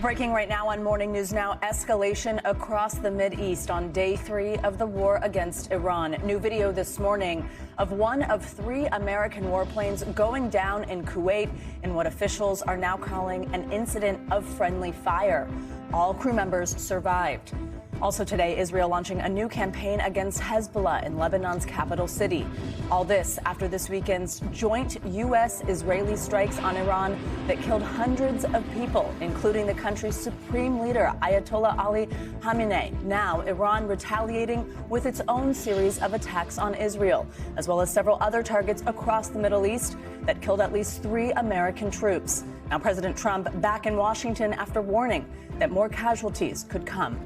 Breaking right now on Morning News Now, escalation across the Mideast on day 3 of the war against Iran. New video this morning of one of 3 American warplanes going down in Kuwait in what officials are now calling an incident of friendly fire. All crew members survived. Also today, Israel launching a new campaign against Hezbollah in Lebanon's capital city. All this after this weekend's joint U.S.-Israeli strikes on Iran that killed hundreds of people, including the country's supreme leader, Ayatollah Ali Khamenei. Now, Iran retaliating with its own series of attacks on Israel, as well as several other targets across the Middle East that killed at least 3 American troops. Now, President Trump back in Washington after warning that more casualties could come.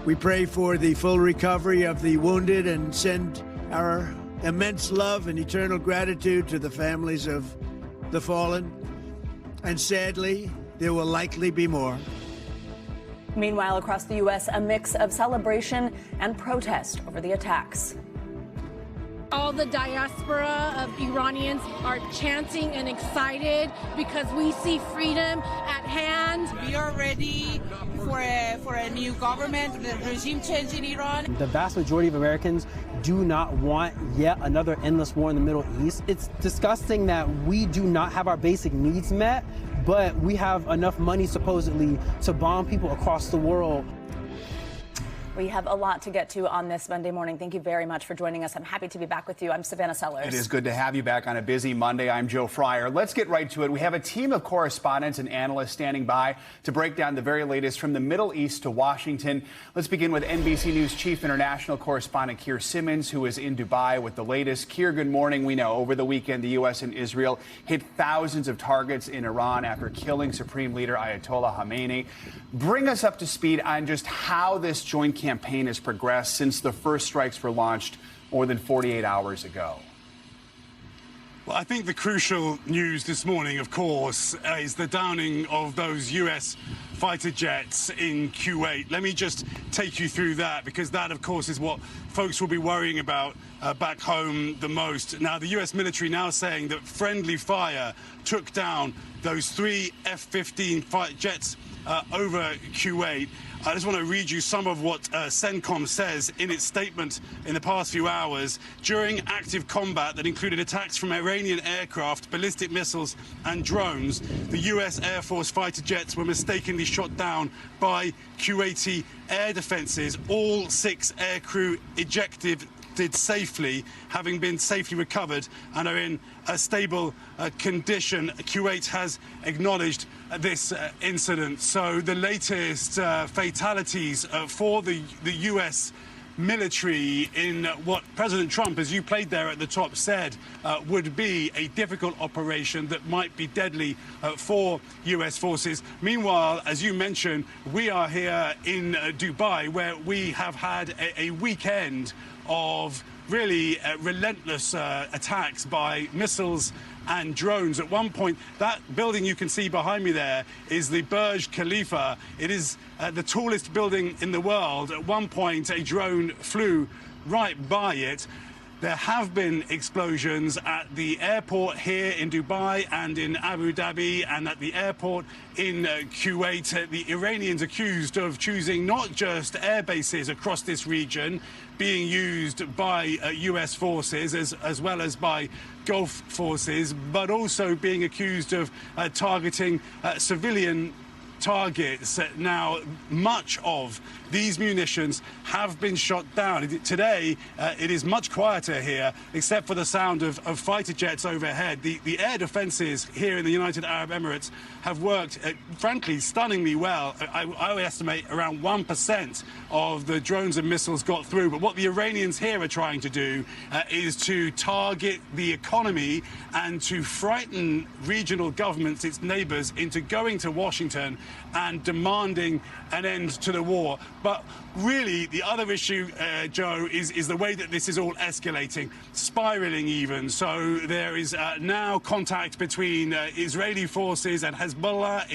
We pray for the full recovery of the wounded and send our immense love and eternal gratitude to the families of the fallen. And sadly, there will likely be more. Meanwhile, across the U.S., a mix of celebration and protest over the attacks. All the diaspora of Iranians are chanting and excited because we see freedom at hand. We are ready for a new government, the regime change in Iran. The vast majority of Americans do not want yet another endless war in the Middle East. It's disgusting that we do not have our basic needs met, but we have enough money supposedly to bomb people across the world. We have a lot to get to on this Monday morning. Thank you very much for joining us. I'm happy to be back with you. I'm Savannah Sellers. It is good to have you back on a busy Monday. I'm Joe Fryer. Let's get right to it. We have a team of correspondents and analysts standing by to break down the very latest from the Middle East to Washington. Let's begin with NBC News Chief International Correspondent Keir Simmons, who is in Dubai with the latest. Keir, good morning. We know over the weekend, the U.S. and Israel hit thousands of targets in Iran after killing Supreme Leader Ayatollah Khamenei. Bring us up to speed on just how this joint campaign has progressed since the first strikes were launched more than 48 hours ago. Well, I think the crucial news this morning, of course, is the downing of those U.S. fighter jets in Kuwait. Let me just take you through that, because that, of course, is what folks will be worrying about back home the most. Now, the U.S. military now saying that friendly fire took down those 3 F-15 fighter jets over Kuwait. I just want to read you some of what CENTCOM says in its statement in the past few hours. During active combat that included attacks from Iranian aircraft, ballistic missiles and drones, the U.S. Air Force fighter jets were mistakenly shot down by Kuwaiti air defenses. All 6 aircrew ejected safely, having been safely recovered and are in a stable condition. Kuwait has acknowledged this incident. So the latest fatalities for the U.S. military in what President Trump, as you played there at the top, said would be a difficult operation that might be deadly for U.S. forces. Meanwhile, as you mentioned, we are here in Dubai, where we have had a weekend of really relentless attacks by missiles and drones. At one point, that building you can see behind me there is the Burj Khalifa. It is the tallest building in the world. At one point, a drone flew right by it. There have been explosions at the airport here in Dubai and in Abu Dhabi and at the airport in Kuwait. The Iranians accused of choosing not just air bases across this region being used by U.S. forces as well as by Gulf forces, but also being accused of targeting civilian targets. Now, much of these munitions have been shot down. Today, it is much quieter here, except for the sound of fighter jets overhead. The air defenses here in the United Arab Emirates have worked, frankly, stunningly well. I would estimate around 1% of the drones and missiles got through. But what the Iranians here are trying to do is to target the economy and to frighten regional governments, its neighbors, into going to Washington and demanding an end to the war. But really, the other issue, Joe, is the way that this is all escalating, spiraling even. So there is now contact between Israeli forces and Hezbollah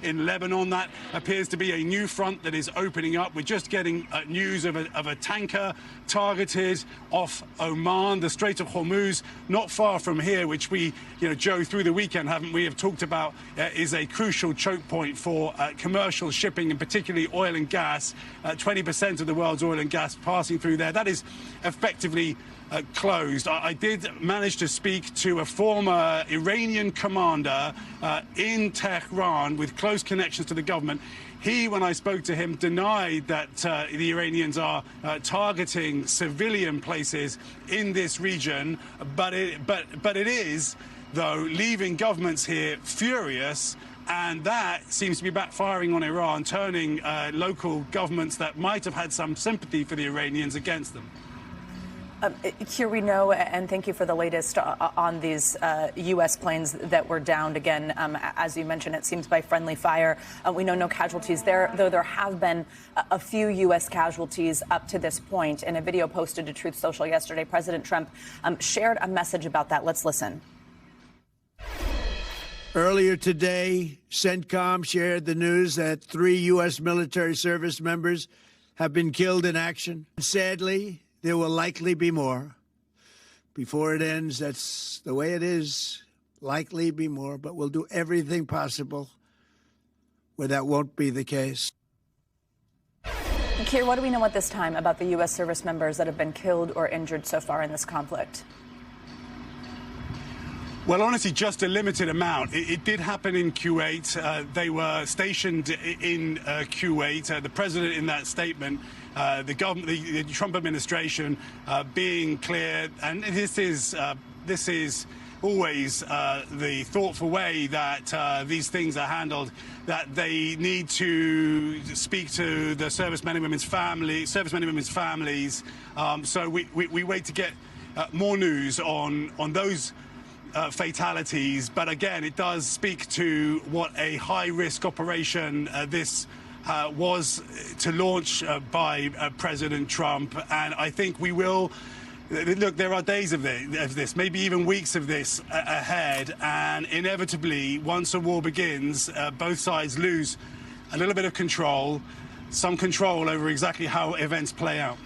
in Lebanon. That appears to be a new front that is opening up. We're just getting news of a tanker targeted off Oman, the Strait of Hormuz, not far from here, which we, Joe, through the weekend, we have talked about is a crucial choke point for commercial shipping, and particularly oil and gas. 20% of the world's oil and gas passing through there. That is effectively closed. I did manage to speak to a former Iranian commander in Tehran with close connections to the government. He, when I spoke to him, denied that the Iranians are targeting civilian places in this region, but it is, though, leaving governments here furious. And that seems to be backfiring on Iran, turning local governments that might have had some sympathy for the Iranians against them. Here we know, and thank you for the latest on these U.S. planes that were downed again. As you mentioned, it seems by friendly fire. We know no casualties there, though there have been a few U.S. casualties up to this point. In a video posted to Truth Social yesterday, President Trump shared a message about that. Let's listen. Earlier today, CENTCOM shared the news that 3 U.S. military service members have been killed in action. Sadly, there will likely be more. Before it ends, that's the way it is. Likely be more, but we'll do everything possible where that won't be the case. Keir, what do we know at this time about the U.S. service members that have been killed or injured so far in this conflict? Well, honestly, just a limited amount. It did happen in Kuwait. They were stationed in Kuwait. The president, in that statement, the government, the Trump administration, being clear, and this is always the thoughtful way that these things are handled, that they need to speak to the servicemen and women's families. So we wait to get more news on those fatalities, but again, it does speak to what a high-risk operation this was to launch by President Trump. And I think we will look. There are days of this, maybe even weeks of this ahead, and inevitably, once a war begins, both sides lose a little bit of control, some control over exactly how events play out.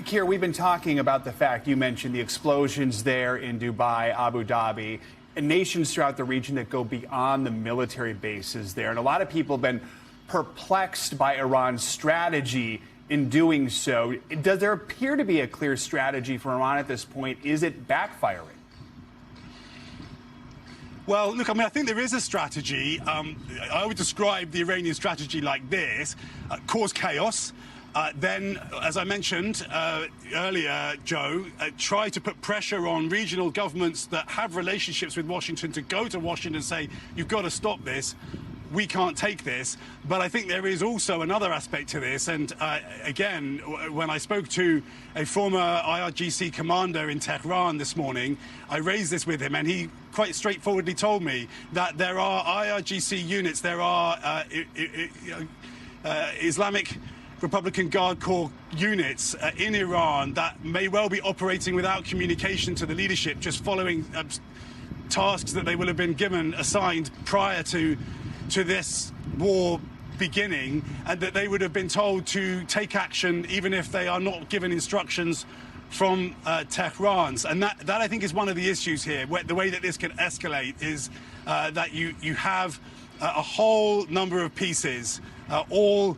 Keir, we've been talking about the fact you mentioned the explosions there in Dubai, Abu Dhabi, and nations throughout the region that go beyond the military bases there. And a lot of people have been perplexed by Iran's strategy in doing so. Does there appear to be a clear strategy for Iran at this point? Is it backfiring? Well, look, I think there is a strategy. I would describe the Iranian strategy like this: cause chaos. Then, as I mentioned earlier, Joe, try to put pressure on regional governments that have relationships with Washington to go to Washington and say, you've got to stop this. We can't take this. But I think there is also another aspect to this. And again, when I spoke to a former IRGC commander in Tehran this morning, I raised this with him, and he quite straightforwardly told me that there are IRGC units, there are Islamic Republican Guard Corps units in Iran that may well be operating without communication to the leadership, just following tasks that they will have been given, assigned prior to this war beginning, and that they would have been told to take action even if they are not given instructions from Tehran's. And that I think is one of the issues here. The way that this can escalate is that you have a whole number of pieces all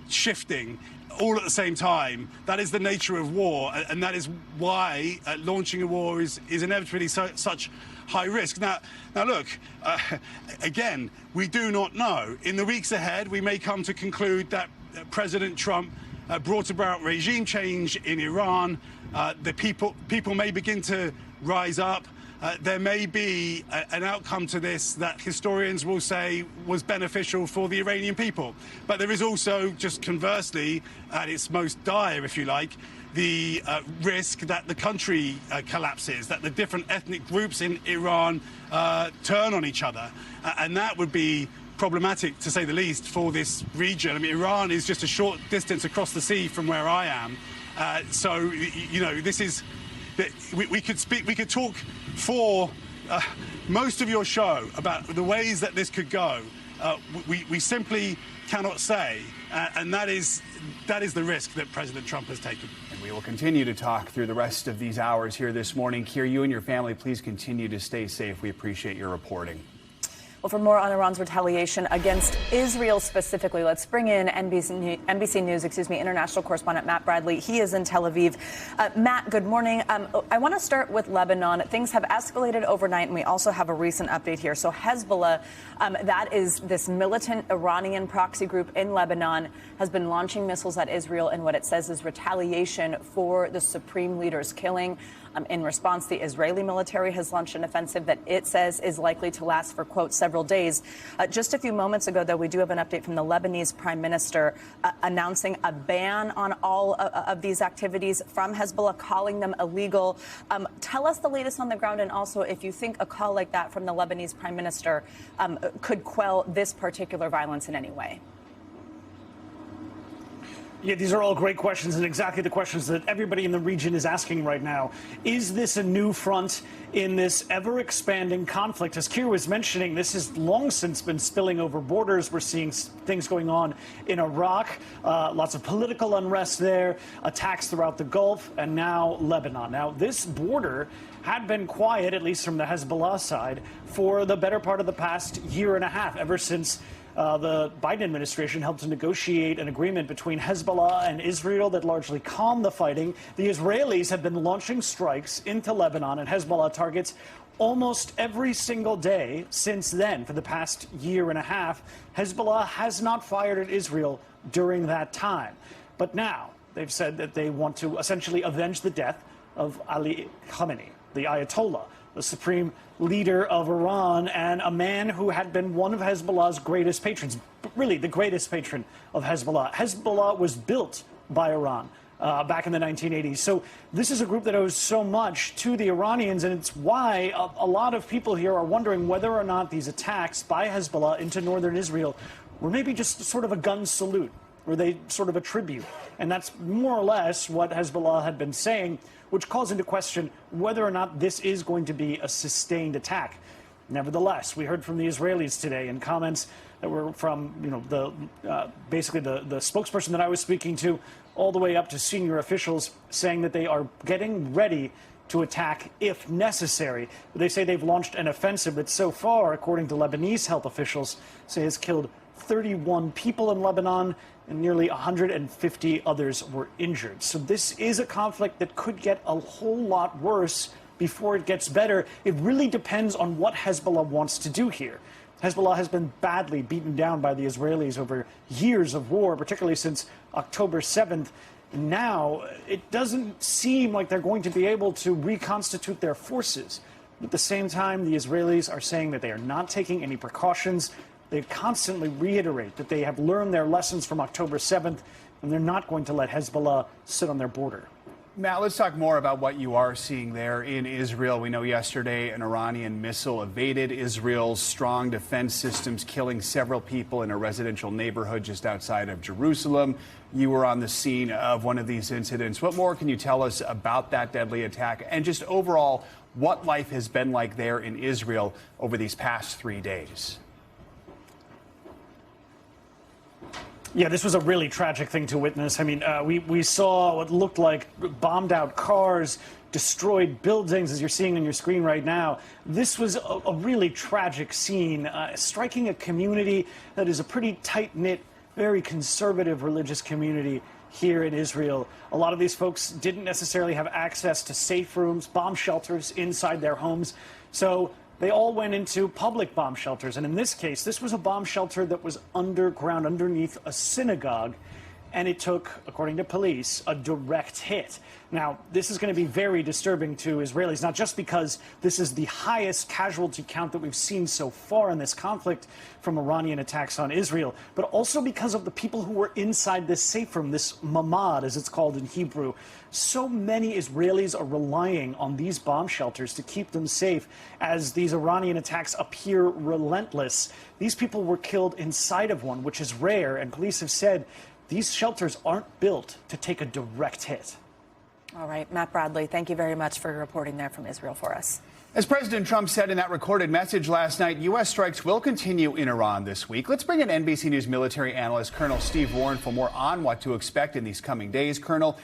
shifting all at the same time. That is the nature of war, and that is why launching a war is inevitably such high risk. Now look, again, we do not know. In the weeks ahead, we may come to conclude that President Trump brought about regime change in Iran. The people may begin to rise up. There may be an outcome to this that historians will say was beneficial for the Iranian people. But there is also, just conversely, at its most dire, if you like, the risk that the country collapses, that the different ethnic groups in Iran turn on each other. And that would be problematic, to say the least, for this region. I mean, Iran is just a short distance across the sea from where I am. So, you know, this is... We could talk for most of your show about the ways that this could go. We simply cannot say, and that is the risk that President Trump has taken. And we will continue to talk through the rest of these hours here this morning. Keir, you and your family, please continue to stay safe. We appreciate your reporting. Well, for more on Iran's retaliation against Israel specifically, let's bring in NBC News, international correspondent Matt Bradley. He is in Tel Aviv. Matt, good morning. I want to start with Lebanon. Things have escalated overnight, and we also have a recent update here. So Hezbollah, that is this militant Iranian proxy group in Lebanon, has been launching missiles at Israel in what it says is retaliation for the supreme leader's killing. In response, the Israeli military has launched an offensive that it says is likely to last for, quote, several days. Just a few moments ago, though, we do have an update from the Lebanese prime minister announcing a ban on all of these activities from Hezbollah, calling them illegal. Tell us the latest on the ground, and also if you think a call like that from the Lebanese prime minister could quell this particular violence in any way. Yeah, these are all great questions, and exactly the questions that everybody in the region is asking right now. Is this a new front in this ever-expanding conflict? As Keir was mentioning, this has long since been spilling over borders. We're seeing things going on in Iraq, lots of political unrest there, attacks throughout the Gulf, and now Lebanon. Now, this border had been quiet, at least from the Hezbollah side, for the better part of the past year and a half, ever since the Biden administration helped to negotiate an agreement between Hezbollah and Israel that largely calmed the fighting. The Israelis have been launching strikes into Lebanon and Hezbollah targets almost every single day since then. For the past year and a half, Hezbollah has not fired at Israel during that time. But now they've said that they want to essentially avenge the death of Ali Khamenei, the Ayatollah, the supreme leader of Iran, and a man who had been one of Hezbollah's greatest patrons, really the greatest patron of Hezbollah. Hezbollah was built by Iran back in the 1980s. So this is a group that owes so much to the Iranians, and it's why a lot of people here are wondering whether or not these attacks by Hezbollah into northern Israel were maybe just sort of a gun salute, or they sort of a tribute. And that's more or less what Hezbollah had been saying, which calls into question whether or not this is going to be a sustained attack. Nevertheless, we heard from the Israelis today in comments that were from, basically the spokesperson that I was speaking to, all the way up to senior officials, saying that they are getting ready to attack if necessary. They say they've launched an offensive that so far, according to Lebanese health officials, say has killed 31 people in Lebanon, and nearly 150 others were injured. So this is a conflict that could get a whole lot worse before it gets better. It really depends on what Hezbollah wants to do here. Hezbollah has been badly beaten down by the Israelis over years of war, particularly since October 7th. And now it doesn't seem like they're going to be able to reconstitute their forces. At the same time, the Israelis are saying that they are not taking any precautions. They constantly reiterate that they have learned their lessons from October 7th, and they're not going to let Hezbollah sit on their border. Matt, let's talk more about what you are seeing there in Israel. We know yesterday an Iranian missile evaded Israel's strong defense systems, killing several people in a residential neighborhood just outside of Jerusalem. You were on the scene of one of these incidents. What more can you tell us about that deadly attack, and just overall what life has been like there in Israel over these past 3 days? Yeah, this was a really tragic thing to witness. I mean, we saw what looked like bombed out cars, destroyed buildings, as you're seeing on your screen right now. This was a really tragic scene, striking a community that is a pretty tight-knit, very conservative religious community here in Israel. A lot of these folks didn't necessarily have access to safe rooms, bomb shelters inside their homes. So they all went into public bomb shelters. And in this case, this was a bomb shelter that was underground, underneath a synagogue. and it took, according to police, a direct hit. Now, this is going to be very disturbing to Israelis, not just because this is the highest casualty count that we've seen so far in this conflict from Iranian attacks on Israel, but also because of the people who were inside this safe room, this mamad, as it's called in Hebrew. So many Israelis are relying on these bomb shelters to keep them safe as these Iranian attacks appear relentless. These people were killed inside of one, which is rare, and police have said these shelters aren't built to take a direct hit. All right, Matt Bradley, thank you very much for reporting there from Israel for us. As President Trump said in that recorded message last night, U.S. strikes will continue in Iran this week. Let's bring in NBC News military analyst Colonel Steve Warren for more on what to expect in these coming days. Colonel,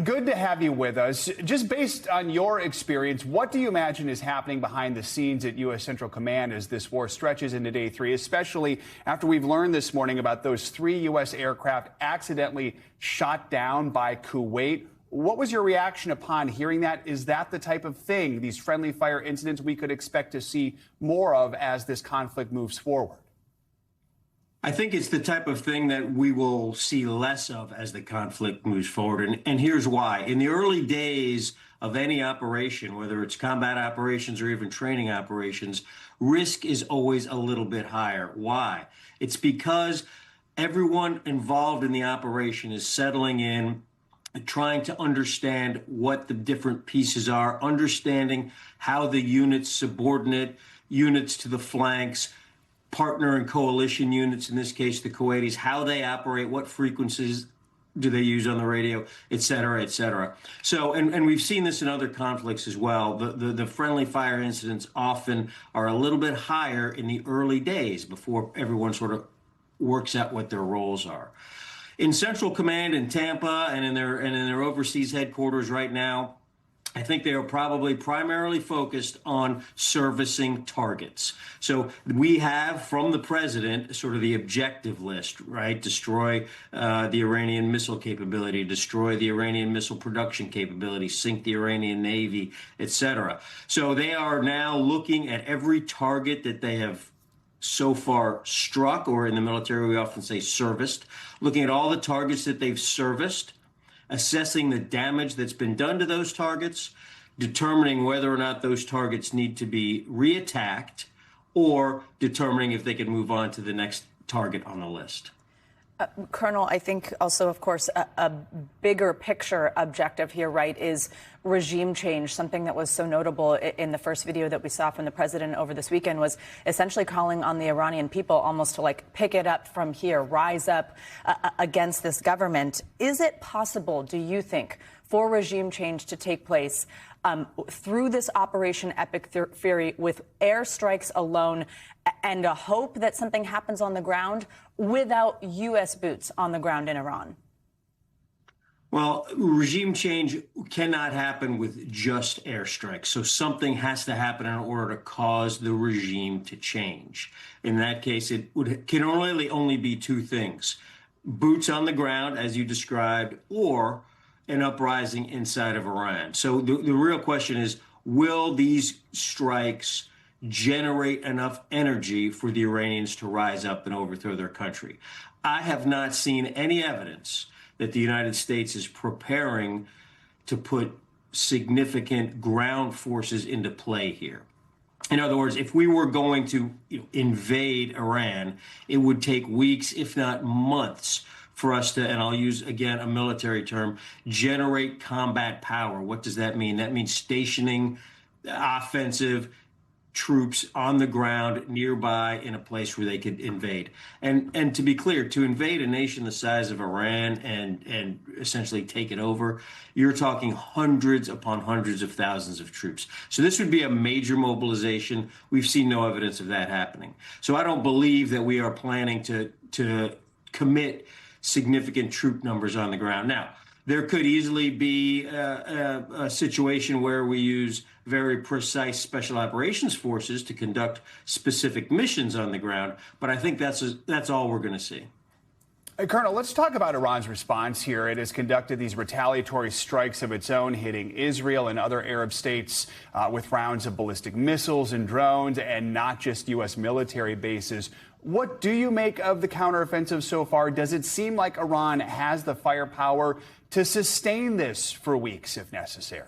good to have you with us. Just based on your experience, what do you imagine is happening behind the scenes at U.S. Central Command as this war stretches into day 3, especially after we've learned this morning about those 3 U.S. aircraft accidentally shot down by Kuwait? What was your reaction upon hearing that? Is that the type of thing, these friendly fire incidents, we could expect to see more of as this conflict moves forward? I think it's the type of thing that we will see less of as the conflict moves forward. And here's why. In the early days of any operation, whether it's combat operations or even training operations, risk is always a little bit higher. Why? It's because everyone involved in the operation is settling in, trying to understand what the different pieces are, understanding how the units, subordinate units to the flanks, partner and coalition units, in this case the Kuwaitis, how they operate, what frequencies do they use on the radio, et cetera, et cetera. So, and we've seen this in other conflicts as well. The friendly fire incidents often are a little bit higher in the early days before everyone sort of works out what their roles are. In Central Command in Tampa and in their overseas headquarters right now, I think they are probably primarily focused on servicing targets. So we have from the president sort of the objective list, right? Destroy the Iranian missile capability, destroy the Iranian missile production capability, sink the Iranian Navy, et cetera. So they are now looking at every target that they have so far struck, or in the military we often say serviced, looking at all the targets that they've serviced, assessing the damage that's been done to those targets, determining whether or not those targets need to be reattacked, or determining if they can move on to the next target on the list. Colonel, I think also, of course, a bigger picture objective here, right, is regime change. Something that was so notable in the first video that we saw from the president over this weekend was essentially calling on the Iranian people almost to like pick it up from here, rise up against this government. Is it possible, do you think, for regime change to take place through this Operation Epic Fury with airstrikes alone and a hope that something happens on the ground without U.S. boots on the ground in Iran? Well, regime change cannot happen with just airstrikes. So something has to happen in order to cause the regime to change. In that case, can only be 2 things: boots on the ground, as you described, or an uprising inside of Iran. So the real question is, will these strikes generate enough energy for the Iranians to rise up and overthrow their country? I have not seen any evidence that the United States is preparing to put significant ground forces into play here. In other words, if we were going to invade Iran, it would take weeks, if not months, for us to, and I'll use, again, a military term, generate combat power. What does that mean? That means stationing offensive troops on the ground nearby in a place where they could invade. And to be clear, to invade a nation the size of Iran and essentially take it over, you're talking hundreds upon hundreds of thousands of troops. So this would be a major mobilization. We've seen no evidence of that happening. So I don't believe that we are planning to commit significant troop numbers on the ground. Now, there could easily be a situation where we use very precise special operations forces to conduct specific missions on the ground, but I think that's all we're going to see. Colonel, let's talk about Iran's response here. It has conducted these retaliatory strikes of its own, hitting Israel and other Arab states with rounds of ballistic missiles and drones, and not just U.S. military bases. What do you make of the counteroffensive so far? Does it seem like Iran has the firepower to sustain this for weeks if necessary?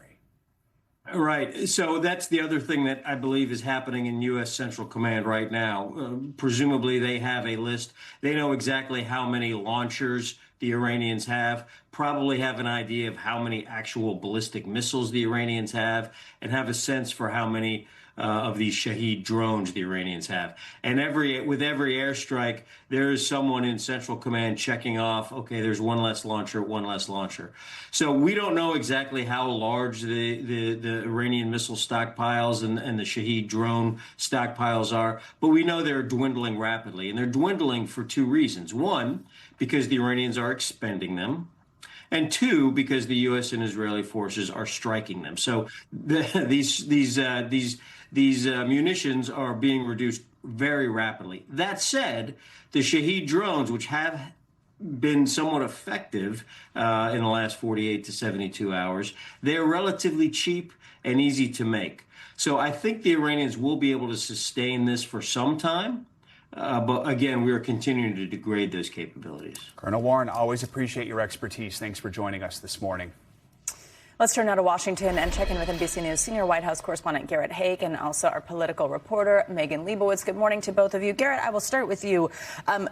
Right. So that's the other thing that I believe is happening in U.S. Central Command right now. Presumably they have a list. They know exactly how many launchers the Iranians have, probably have an idea of how many actual ballistic missiles the Iranians have, and have a sense for how many of these Shahed drones the Iranians have. And with every airstrike, there is someone in Central Command checking off, okay, there's one less launcher, one less launcher. So we don't know exactly how large the Iranian missile stockpiles and the Shahed drone stockpiles are, but we know they're dwindling rapidly. And they're dwindling for two reasons. One, because the Iranians are expending them. And two, because the U.S. and Israeli forces are striking them. So these munitions are being reduced very rapidly. That said, the Shahed drones, which have been somewhat effective in the last 48 to 72 hours, they're relatively cheap and easy to make. So I think the Iranians will be able to sustain this for some time. But again, we are continuing to degrade those capabilities. Colonel Warren, always appreciate your expertise. Thanks for joining us this morning. Let's turn now to Washington and check in with NBC News senior White House correspondent Garrett Haake and also our political reporter Megan Leibowitz. Good morning to both of you. Garrett, I will start with you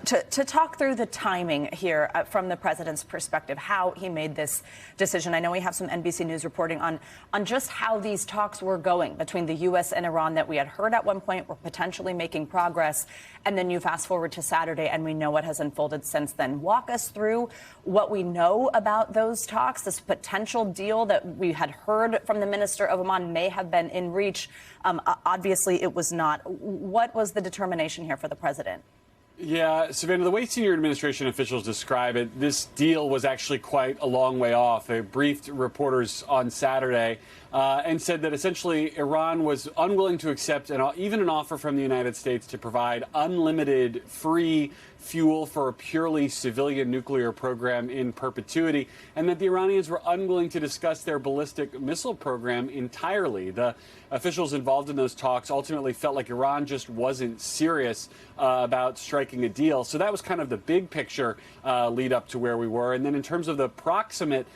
to talk through the timing here from the president's perspective, how he made this decision. I know we have some NBC News reporting on just how these talks were going between the U.S. and Iran that we had heard at one point were potentially making progress. And then you fast forward to Saturday and we know what has unfolded since then. Walk us through what we know about those talks, this potential deal that we had heard from the minister of Oman may have been in reach. Obviously, it was not. What was the determination here for the president? Yeah, Savannah, the way senior administration officials describe it, this deal was actually quite a long way off. They briefed reporters on Saturday and said that essentially Iran was unwilling to accept even an offer from the United States to provide unlimited free fuel for a purely civilian nuclear program in perpetuity, and that the Iranians were unwilling to discuss their ballistic missile program entirely. The officials involved in those talks ultimately felt like Iran just wasn't serious about striking a deal. So that was kind of the big picture lead up to where we were. And then in terms of the proximate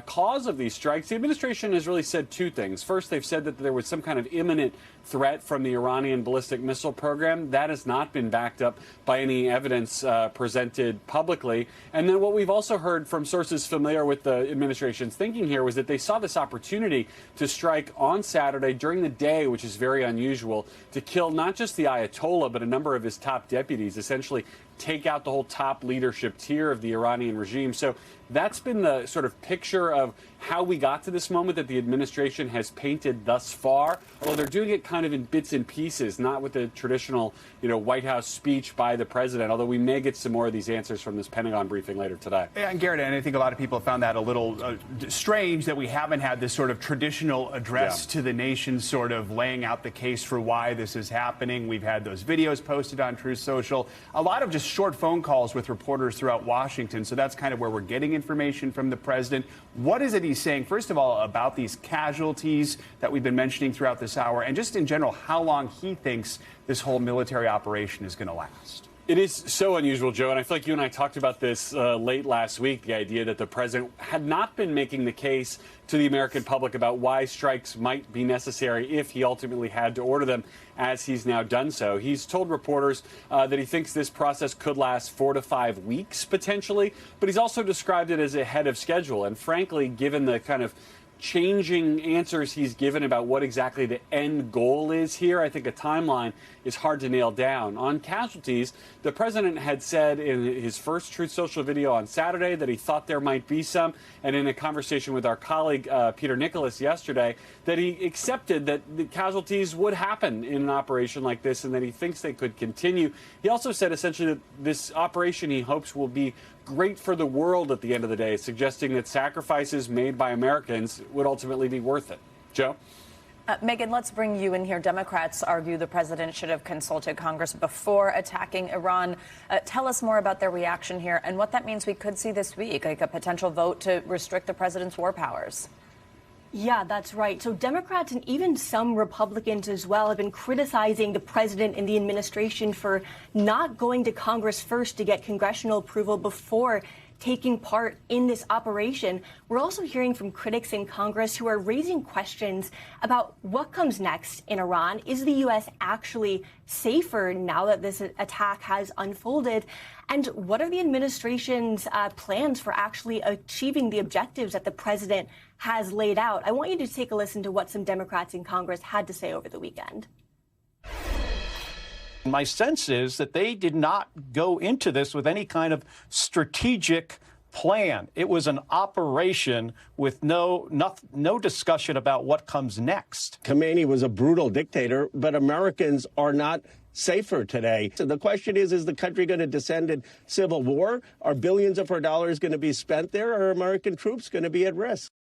cause of these strikes, the administration has really said two things. First, they've said that there was some kind of imminent threat from the Iranian ballistic missile program. That has not been backed up by any evidence presented publicly. And then what we've also heard from sources familiar with the administration's thinking here was that they saw this opportunity to strike on Saturday during the day, which is very unusual, to kill not just the Ayatollah, but a number of his top deputies, essentially take out the whole top leadership tier of the Iranian regime. So that's been the sort of picture of how we got to this moment that the administration has painted thus far. Although they're doing it kind of in bits and pieces, not with the traditional, White House speech by the president, although we may get some more of these answers from this Pentagon briefing later today. Yeah, and Garrett, and I think a lot of people have found that a little strange that we haven't had this sort of traditional address to the nation sort of laying out the case for why this is happening. We've had those videos posted on Truth Social, a lot of just short phone calls with reporters throughout Washington. So that's kind of where we're getting information from the president. What is it he's saying, first of all, about these casualties that we've been mentioning throughout this hour, and just in general, how long he thinks this whole military operation is going to last? It is so unusual, Joe, and I feel like you and I talked about this late last week, the idea that the president had not been making the case to the American public about why strikes might be necessary if he ultimately had to order them, as he's now done so. He's told reporters that he thinks this process could last 4 to 5 weeks, potentially, but he's also described it as ahead of schedule. And frankly, given the kind of changing answers he's given about what exactly the end goal is here, I think a timeline is hard to nail down. On casualties, the president had said in his first Truth Social video on Saturday that he thought there might be some, and in a conversation with our colleague Peter Nicholas yesterday, that he accepted that the casualties would happen in an operation like this and that he thinks they could continue. He also said essentially that this operation he hopes will be great for the world at the end of the day, suggesting that sacrifices made by Americans would ultimately be worth it. Joe? Megan, let's bring you in here. Democrats argue the president should have consulted Congress before attacking Iran. Tell us more about their reaction here and what that means we could see this week, like a potential vote to restrict the president's war powers. Yeah, that's right. So Democrats and even some Republicans as well have been criticizing the president and the administration for not going to Congress first to get congressional approval before taking part in this operation. We're also hearing from critics in Congress who are raising questions about what comes next in Iran. Is the U.S. actually safer now that this attack has unfolded? And what are the administration's plans for actually achieving the objectives that the president has laid out? I want you to take a listen to what some Democrats in Congress had to say over the weekend. My sense is that they did not go into this with any kind of strategic plan. It was an operation with no discussion about what comes next. Khomeini was a brutal dictator, but Americans are not safer today. So the question is the country going to descend in civil war? Are billions of our dollars going to be spent there? Are American troops going to be at risk?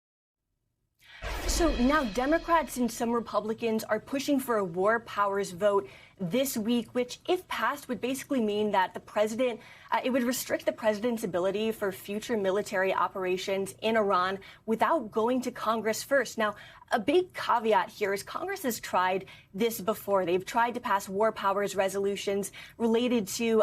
So now Democrats and some Republicans are pushing for a war powers vote this week, which, if passed, would basically mean that the president, it would restrict the president's ability for future military operations in Iran without going to Congress first. Now, a big caveat here is Congress has tried this before. They've tried to pass war powers resolutions related to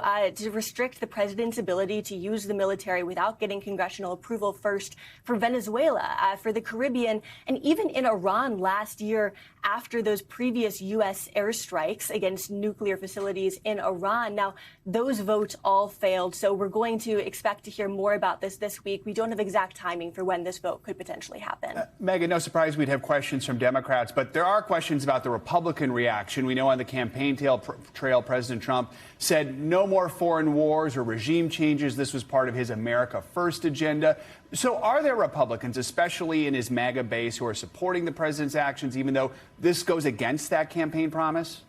restrict the president's ability to use the military without getting congressional approval first for Venezuela, for the Caribbean, and even in Iran last year after those previous U.S. airstrikes against nuclear facilities in Iran. Now, those votes all failed, so we're going to expect to hear more about this week. We don't have exact timing for when this vote could potentially happen. Megan, no surprise we'd have questions from Democrats, but there are questions about the Republican reaction. We know on the campaign trail, President Trump said no more foreign wars or regime changes. This was part of his America First agenda. So are there Republicans, especially in his MAGA base, who are supporting the president's actions, even though this goes against that campaign promise?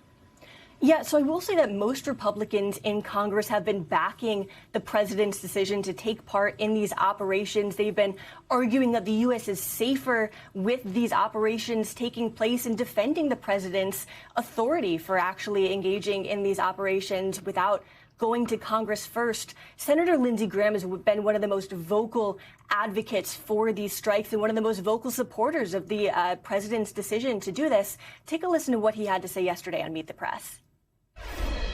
Yeah, so I will say that most Republicans in Congress have been backing the president's decision to take part in these operations. They've been arguing that the U.S. is safer with these operations taking place and defending the president's authority for actually engaging in these operations without going to Congress first. Senator Lindsey Graham has been one of the most vocal advocates for these strikes and one of the most vocal supporters of the president's decision to do this. Take a listen to what he had to say yesterday on Meet the Press.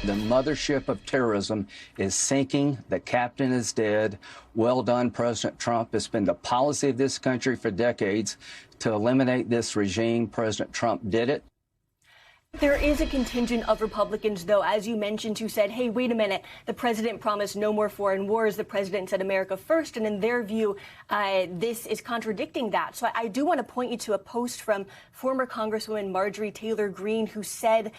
The mothership of terrorism is sinking. The captain is dead. Well done, President Trump. It's been the policy of this country for decades to eliminate this regime. President Trump did it. There is a contingent of Republicans, though, as you mentioned, who said, hey, wait a minute, the president promised no more foreign wars. The president said America first. And in their view, this is contradicting that. So I do want to point you to a post from former Congresswoman Marjorie Taylor Greene, who said,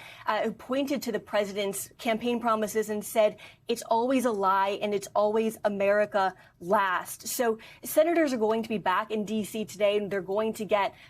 who pointed to the president's campaign promises and said, it's always a lie and it's always America last. So senators are going to be back in D.C. today, and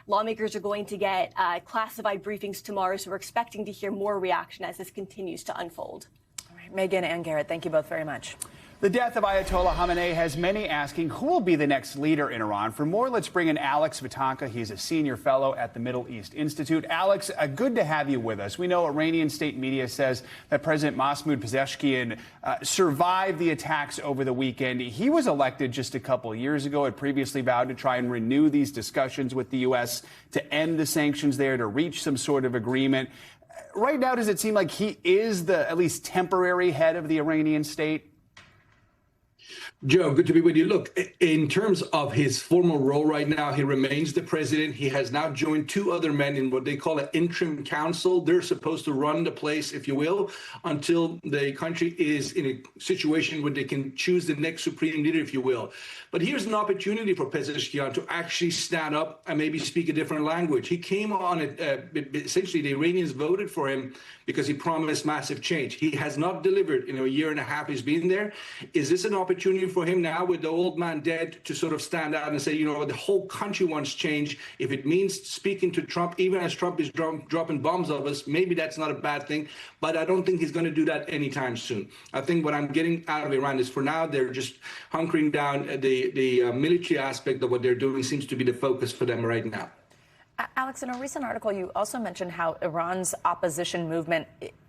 lawmakers are going to get classified briefings tomorrow. So we're expecting to hear more reaction as this continues to unfold. All right, Megan and Garrett, thank you both very much. The death of Ayatollah Khamenei has many asking who will be the next leader in Iran. For more, let's bring in Alex Vitanka. He's a senior fellow at the Middle East Institute. Alex, good to have you with us. We know Iranian state media says that President Mahmoud Pezeshkian survived the attacks over the weekend. He was elected just a couple of years ago, had previously vowed to try and renew these discussions with the U.S. to end the sanctions there, to reach some sort of agreement. Right now, does it seem like he is the at least temporary head of the Iranian state? Joe, good to be with you. Look, in terms of his formal role right now, he remains the president. He has now joined two other men in what they call an interim council. They're supposed to run the place, if you will, until the country is in a situation where they can choose the next supreme leader, if you will. But here's an opportunity for Pezeshkian to actually stand up and maybe speak a different language. He came on it, essentially the Iranians voted for him because he promised massive change. He has not delivered in a year and a half he's been there. Is this an opportunity for him now, with the old man dead, to sort of stand out and say, you know, the whole country wants change? If it means speaking to Trump, even as Trump is dropping bombs on us, maybe that's not a bad thing. But I don't think he's going to do that anytime soon. I think what I'm getting out of Iran is, for now, they're just hunkering down. The military aspect of what they're doing seems to be the focus for them right now. Alex, in a recent article, you also mentioned how Iran's opposition movement,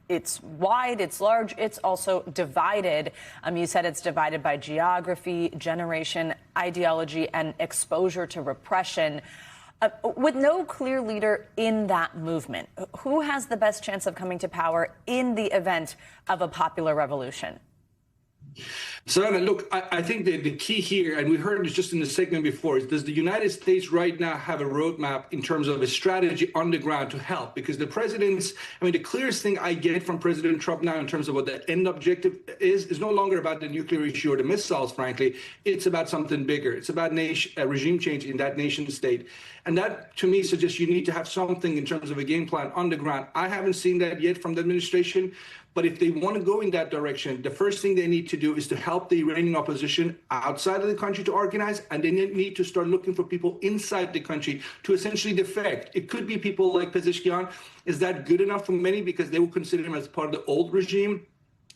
it's wide, it's large, it's also divided. You said it's divided by geography, generation, ideology, and exposure to repression. With no clear leader in that movement, who has the best chance of coming to power in the event of a popular revolution? Savannah, look, I think the key here, and we heard this just in the segment before, is does the United States right now have a roadmap in terms of a strategy on the ground to help? Because the the clearest thing I get from President Trump now in terms of what the end objective is no longer about the nuclear issue or the missiles, frankly. It's about something bigger. It's about regime change in that nation state. And that, to me, suggests you need to have something in terms of a game plan on the ground. I haven't seen that yet from the administration. But if they want to go in that direction, the first thing they need to do is to help the Iranian opposition outside of the country to organize, and they need to start looking for people inside the country to essentially defect. It could be people like Pezeshkian. Is that good enough for many? Because they will consider him as part of the old regime.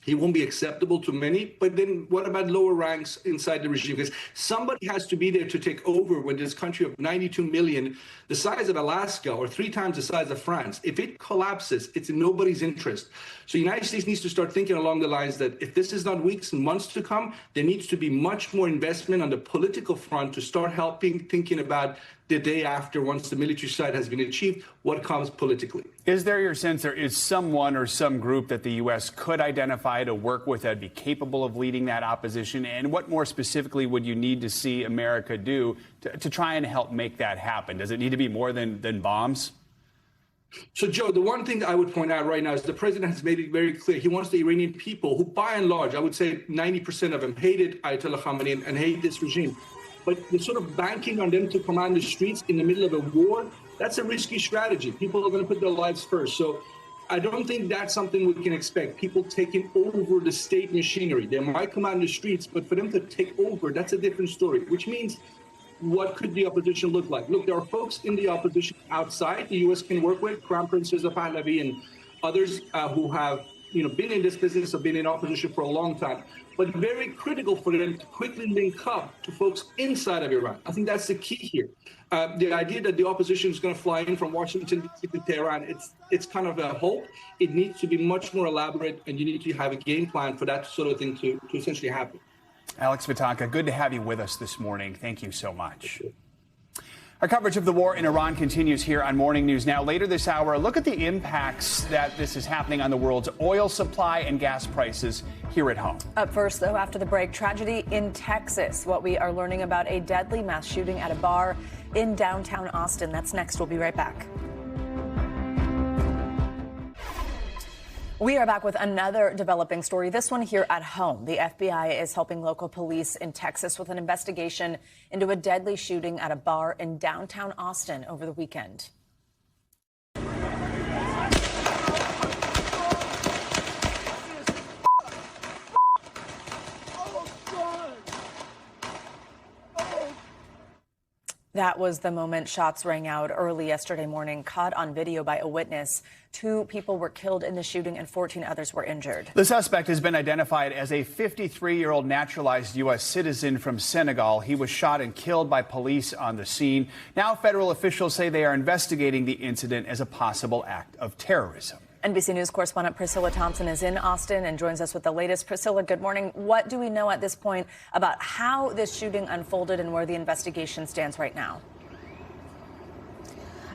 He won't be acceptable to many. But then what about lower ranks inside the regime? Because somebody has to be there to take over when this country of 92 million, the size of Alaska or 3 times the size of France, if it collapses, it's in nobody's interest. So the United States needs to start thinking along the lines that if this is not weeks and months to come, there needs to be much more investment on the political front to start thinking about the day after, once the military side has been achieved, what comes politically. Is there your sense there is someone or some group that the U.S. could identify to work with that would be capable of leading that opposition? And what more specifically would you need to see America do to try and help make that happen? Does it need to be more than bombs? So, Joe, the one thing I would point out right now is the president has made it very clear. He wants the Iranian people, who by and large, I would say 90% of them hated Ayatollah Khamenei and hate this regime. But the sort of banking on them to command the streets in the middle of a war, that's a risky strategy. People are going to put their lives first. So I don't think that's something we can expect. People taking over the state machinery. They might command the streets, but for them to take over, that's a different story, which means what could the opposition look like? Look, there are folks in the opposition outside the U.S. can work with, Crown Prince Reza Pahlavi and others who have been in this business, have been in opposition for a long time. But very critical for them to quickly link up to folks inside of Iran. I think that's the key here. The idea that the opposition is going to fly in from Washington D.C. to Tehran, it's kind of a hope. It needs to be much more elaborate, and you need to have a game plan for that sort of thing to essentially happen. Alex Vitanka, good to have you with us this morning. Thank you so much. Our coverage of the war in Iran continues here on Morning News Now. Later this hour, a look at the impacts that this is happening on the world's oil supply and gas prices here at home. Up first, though, after the break, tragedy in Texas. What we are learning about a deadly mass shooting at a bar in downtown Austin. That's next. We'll be right back. We are back with another developing story, this one here at home. The FBI is helping local police in Texas with an investigation into a deadly shooting at a bar in downtown Austin over the weekend. That was the moment shots rang out early yesterday morning, caught on video by a witness. 2 people were killed in the shooting and 14 others were injured. The suspect has been identified as a 53-year-old naturalized U.S. citizen from Senegal. He was shot and killed by police on the scene. Now federal officials say they are investigating the incident as a possible act of terrorism. NBC News correspondent Priscilla Thompson is in Austin and joins us with the latest. Priscilla, good morning. What do we know at this point about how this shooting unfolded and where the investigation stands right now?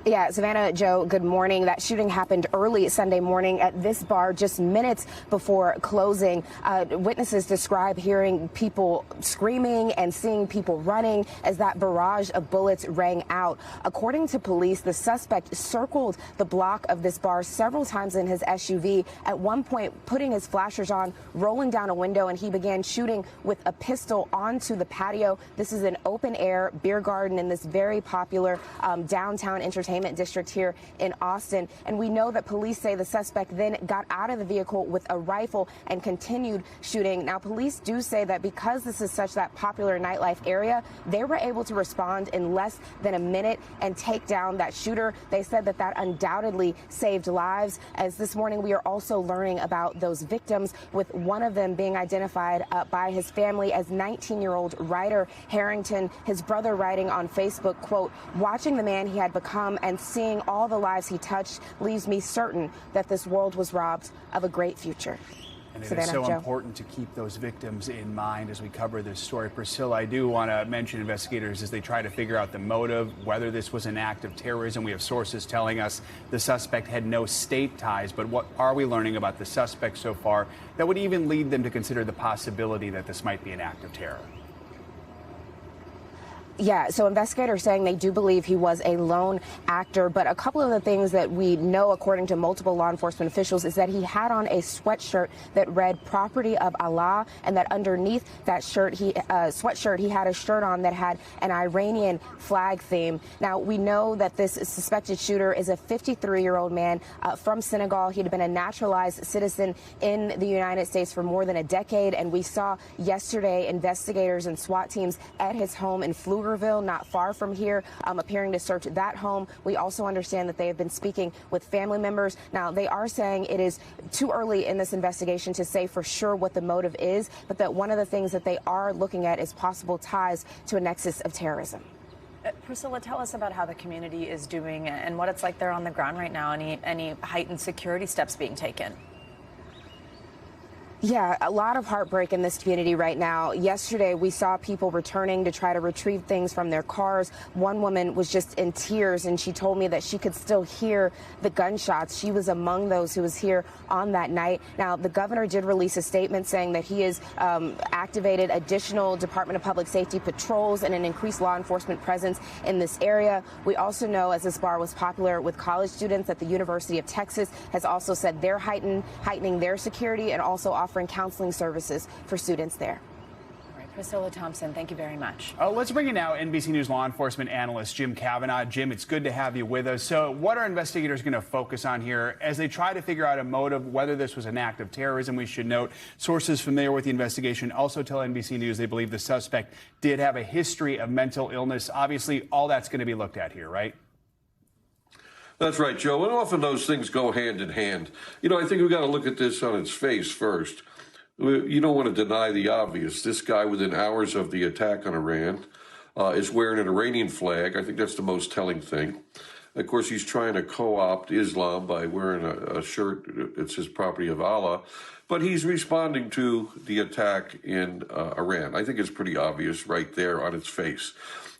Yeah, Savannah, Joe, good morning. That shooting happened early Sunday morning at this bar just minutes before closing. Witnesses describe hearing people screaming and seeing people running as that barrage of bullets rang out. According to police, the suspect circled the block of this bar several times in his SUV, at one point putting his flashers on, rolling down a window, and he began shooting with a pistol onto the patio. This is an open-air beer garden in this very popular downtown entertainment district here in Austin. And we know that police say the suspect then got out of the vehicle with a rifle and continued shooting. Now, police do say that because this is such that popular nightlife area, they were able to respond in less than a minute and take down that shooter. They said that that undoubtedly saved lives. As this morning, we are also learning about those victims, with one of them being identified by his family as 19-year-old Ryder Harrington. His brother writing on Facebook, quote, "Watching the man he had become and seeing all the lives he touched leaves me certain that this world was robbed of a great future. And it Savannah, is so Joe. important to keep those victims in mind as we cover this story. Priscilla, I do want to mention investigators as they try to figure out the motive, whether this was an act of terrorism. We have sources telling us the suspect had no state ties. But what are we learning about the suspect so far that would even lead them to consider the possibility that this might be an act of terror? Yeah, so investigators saying they do believe he was a lone actor, but a couple of the things that we know, according to multiple law enforcement officials, is that he had on a sweatshirt that read "Property of Allah," and that underneath that sweatshirt, he had a shirt on that had an Iranian flag theme. Now, we know that this suspected shooter is a 53-year-old man from Senegal. He'd been a naturalized citizen in the United States for more than a decade, and we saw yesterday investigators and SWAT teams at his home in Pflugerville, not far from here, appearing to search that home. We also understand that they have been speaking with family members. Now, they are saying it is too early in this investigation to say for sure what the motive is, but that one of the things that they are looking at is possible ties to a nexus of terrorism. Priscilla, tell us about how the community is doing and what it's like there on the ground right now. Any heightened security steps being taken? Yeah, a lot of heartbreak in this community right now. Yesterday, we saw people returning to try to retrieve things from their cars. One woman was just in tears, and she told me that she could still hear the gunshots. She was among those who was here on that night. Now, the governor did release a statement saying that he has activated additional Department of Public Safety patrols and an increased law enforcement presence in this area. We also know, as this bar was popular with college students, that the University of Texas has also said they're heightening their security and also offering counseling services for students there. All right, Priscilla Thompson, thank you very much. Let's bring in now NBC News law enforcement analyst Jim Kavanaugh. Jim, it's good to have you with us. So what are investigators going to focus on here as they try to figure out a motive, whether this was an act of terrorism? We should note sources familiar with the investigation also tell NBC News they believe the suspect did have a history of mental illness. Obviously, all that's going to be looked at here, right? That's right, Joe. And often those things go hand in hand. You know, I think we've got to look at this on its face first. You don't want to deny the obvious. This guy, within hours of the attack on Iran, is wearing an Iranian flag. I think that's the most telling thing. Of course, he's trying to co-opt Islam by wearing a shirt that says "Property of Allah." But he's responding to the attack in Iran. I think it's pretty obvious right there on its face.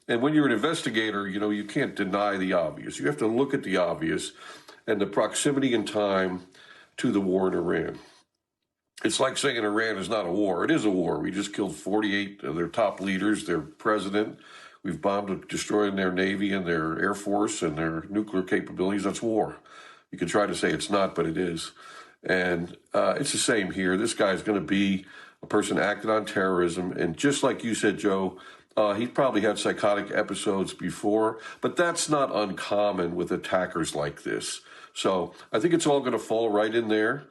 And when you're an investigator, you know, you can't deny the obvious. You have to look at the obvious and the proximity in time to the war in Iran. It's like saying Iran is not a war. It is a war. We just killed 48 of their top leaders, their president. We've bombed, destroying their Navy and their Air Force and their nuclear capabilities. That's war. You can try to say it's not, but it is. And it's the same here. This guy's going to be a person acted on terrorism. And just like you said, Joe, he probably had psychotic episodes before, but that's not uncommon with attackers like this. So I think it's all going to fall right in there.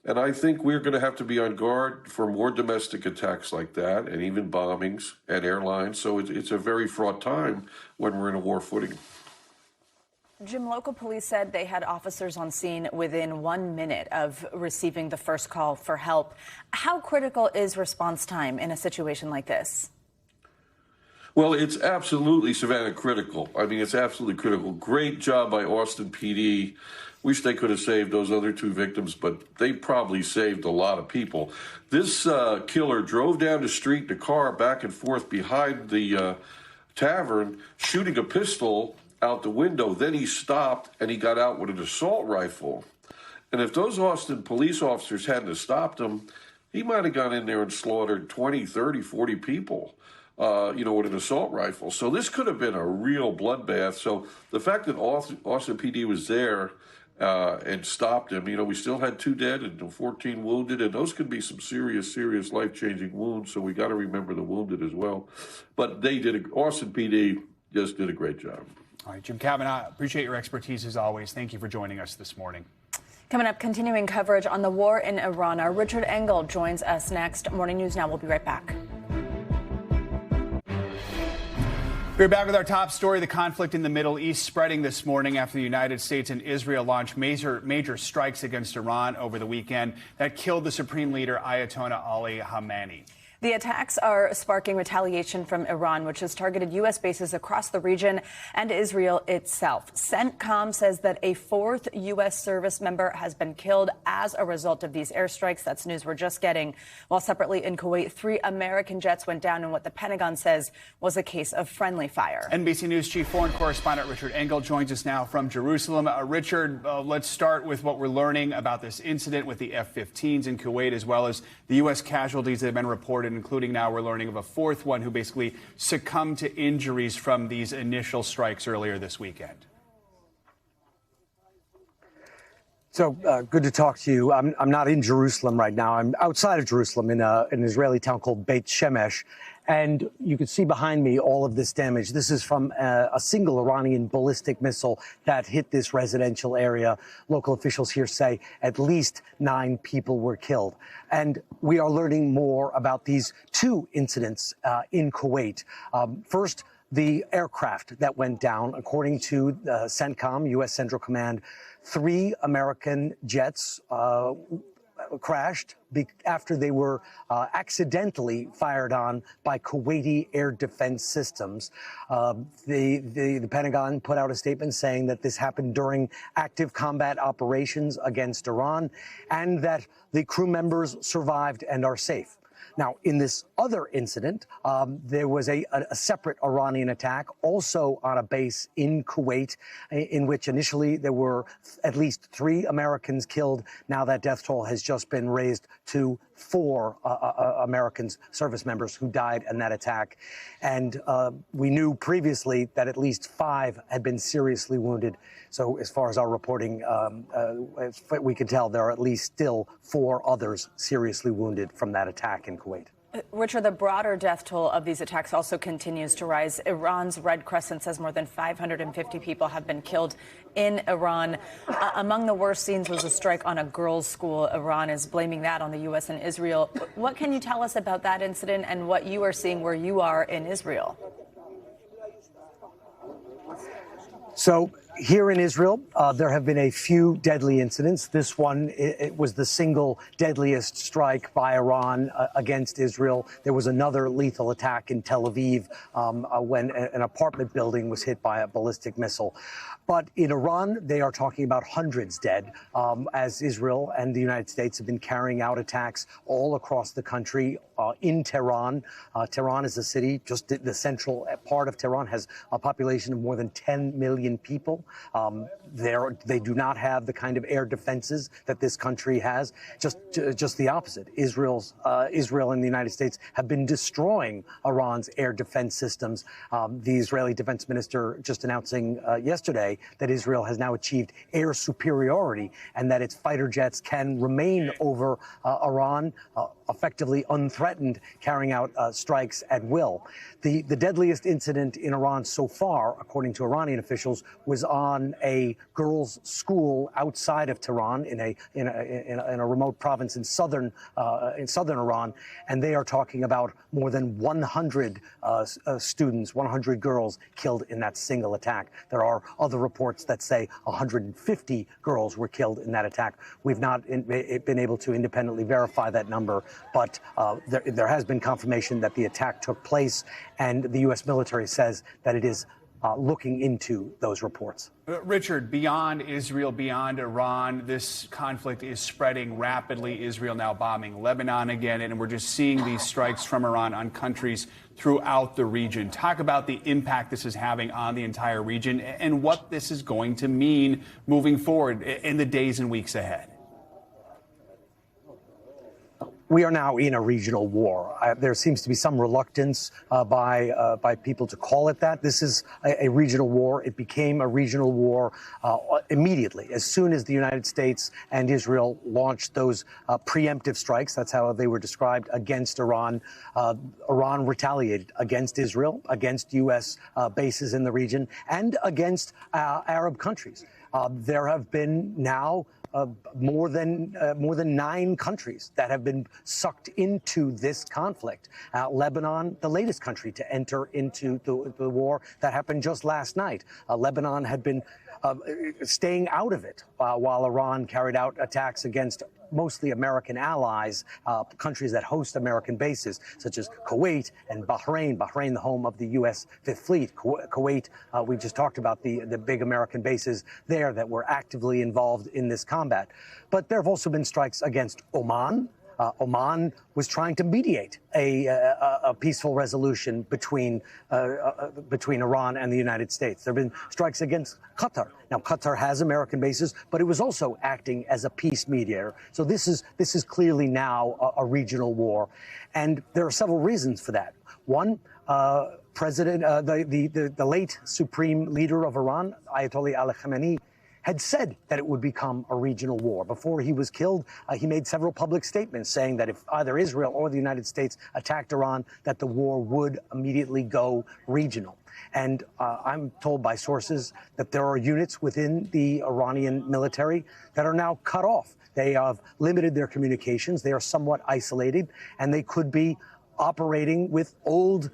And I think we're going to have to be on guard for more domestic attacks like that and even bombings at airlines. So it's a very fraught time when we're in a war footing. Jim, local police said they had officers on scene within 1 minute of receiving the first call for help. How critical is response time in a situation like this? Well, it's absolutely, Savannah, critical. I mean, it's absolutely critical. Great job by Austin PD. Wish they could have saved those other two victims, but they probably saved a lot of people. This killer drove down the street in a car back and forth behind the tavern, shooting a pistol out the window. Then he stopped and he got out with an assault rifle. And if those Austin police officers hadn't have stopped him, he might have gone in there and slaughtered 20, 30, 40 people. With an assault rifle. So this could have been a real bloodbath. So the fact that Austin PD was there and stopped him, we still had 2 dead and 14 wounded, and those could be some serious, life-changing wounds. So we got to remember the wounded as well. But Austin PD just did a great job. All right, Jim Kavanaugh, appreciate your expertise as always. Thank you for joining us this morning. Coming up, continuing coverage on the war in Iran. Our Richard Engel joins us next. Morning News Now. We'll be right back. We're back with our top story. The conflict in the Middle East spreading this morning after the United States and Israel launched major strikes against Iran over the weekend that killed the supreme leader Ayatollah Ali Khamenei. The attacks are sparking retaliation from Iran, which has targeted U.S. bases across the region and Israel itself. CENTCOM says that a fourth U.S. service member has been killed as a result of these airstrikes. That's news we're just getting. While separately in Kuwait, 3 American jets went down in what the Pentagon says was a case of friendly fire. NBC News chief foreign correspondent Richard Engel joins us now from Jerusalem. Richard, let's start with what we're learning about this incident with the F-15s in Kuwait, as well as the U.S. casualties that have been reported, including now we're learning of a fourth one who basically succumbed to injuries from these initial strikes earlier this weekend. So good to talk to you. I'm not in Jerusalem right now. I'm outside of Jerusalem in an Israeli town called Beit Shemesh. And you can see behind me all of this damage. This is from a single Iranian ballistic missile that hit this residential area. Local officials here say at least 9 people were killed. And we are learning more about these 2 incidents in Kuwait. First, the aircraft that went down, according to CENTCOM, U.S. Central Command, 3 American jets crashed after they were accidentally fired on by Kuwaiti air defense systems. The Pentagon put out a statement saying that this happened during active combat operations against Iran and that the crew members survived and are safe. Now, in this other incident, there was a separate Iranian attack, also on a base in Kuwait, in which initially there were at least 3 Americans killed. Now that death toll has just been raised to 4 Americans, service members who died in that attack. And we knew previously that at least 5 had been seriously wounded. So as far as our reporting, we can tell there are at least still 4 others seriously wounded from that attack in Kuwait. Richard, the broader death toll of these attacks also continues to rise. Iran's Red Crescent says more than 550 people have been killed in Iran. Among the worst scenes was a strike on a girls' school. Iran is blaming that on the U.S. and Israel. What can you tell us about that incident and what you are seeing where you are in Israel? So here in Israel, there have been a few deadly incidents. This one, it was the single deadliest strike by Iran against Israel. There was another lethal attack in Tel Aviv when an apartment building was hit by a ballistic missile. But in Iran, they are talking about hundreds dead, as Israel and the United States have been carrying out attacks all across the country. In Tehran. Tehran is a city, just the central part of Tehran has a population of more than 10 million people. They do not have the kind of air defenses that this country has. Just the opposite. Israel and the United States have been destroying Iran's air defense systems. The Israeli defense minister just announcing yesterday that Israel has now achieved air superiority and that its fighter jets can remain over Iran effectively unthreatened, carrying out strikes at will. The deadliest incident in Iran so far, according to Iranian officials, was on a girls' school outside of Tehran in a remote province in southern Iran, and they are talking about more than 100 students, 100 girls killed in that single attack. There are other reports that say 150 girls were killed in that attack. We've not been able to independently verify that number, but there has been confirmation that the attack took place, and the U.S. military says that it is looking into those reports. Richard, beyond Israel, beyond Iran, this conflict is spreading rapidly. Israel now bombing Lebanon again, and we're just seeing these strikes from Iran on countries throughout the region. Talk about the impact this is having on the entire region and what this is going to mean moving forward in the days and weeks ahead. We are now in a regional war. There seems to be some reluctance by people to call it that. This is a regional war. It became a regional war immediately, as soon as the United States and Israel launched those preemptive strikes. That's how they were described against Iran. Iran retaliated against Israel, against U.S. bases in the region, and against Arab countries. There have been now more than 9 countries that have been sucked into this conflict. Lebanon, the latest country to enter into the war, that happened just last night. Lebanon had been staying out of it while Iran carried out attacks against mostly American allies, countries that host American bases, such as Kuwait and Bahrain. Bahrain, the home of the U.S. Fifth Fleet. Kuwait, we just talked about the big American bases there that were actively involved in this combat. But there have also been strikes against Oman. Oman was trying to mediate a peaceful resolution between Iran and the United States. There have been strikes against Qatar. Now, Qatar has American bases, but it was also acting as a peace mediator. So this is clearly now a regional war, and there are several reasons for that. One, the late supreme leader of Iran, Ayatollah Ali Khamenei, had said that it would become a regional war. Before he was killed, he made several public statements saying that if either Israel or the United States attacked Iran, that the war would immediately go regional. And I'm told by sources that there are units within the Iranian military that are now cut off. They have limited their communications. They are somewhat isolated, and they could be operating with old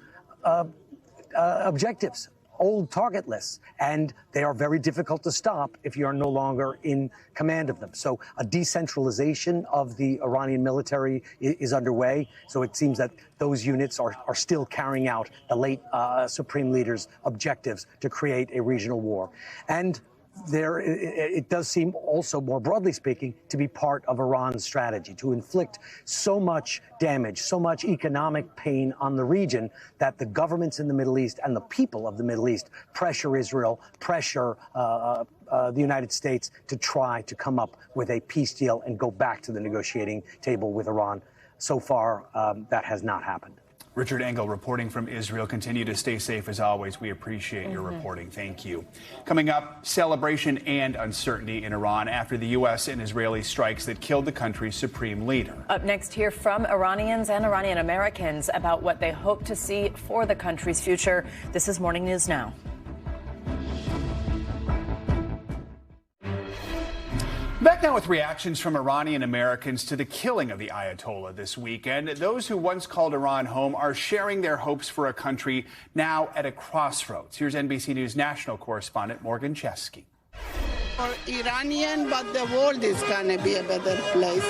objectives, old target lists, and they are very difficult to stop if you are no longer in command of them. So a decentralization of the Iranian military is underway. So it seems that those units are still carrying out the late supreme leader's objectives to create a regional war. And it does seem also, more broadly speaking, to be part of Iran's strategy to inflict so much damage, so much economic pain on the region that the governments in the Middle East and the people of the Middle East pressure Israel, pressure the United States to try to come up with a peace deal and go back to the negotiating table with Iran. So far, that has not happened. Richard Engel reporting from Israel. Continue to stay safe as always. We appreciate your reporting. Thank you. Coming up, celebration and uncertainty in Iran after the U.S. and Israeli strikes that killed the country's supreme leader. Up next, hear from Iranians and Iranian Americans about what they hope to see for the country's future. This is Morning News Now. Back now with reactions from Iranian Americans to the killing of the Ayatollah this weekend. Those who once called Iran home are sharing their hopes for a country now at a crossroads. Here's NBC News national correspondent Morgan Chesky. For Iranian, but the world is going to be a better place.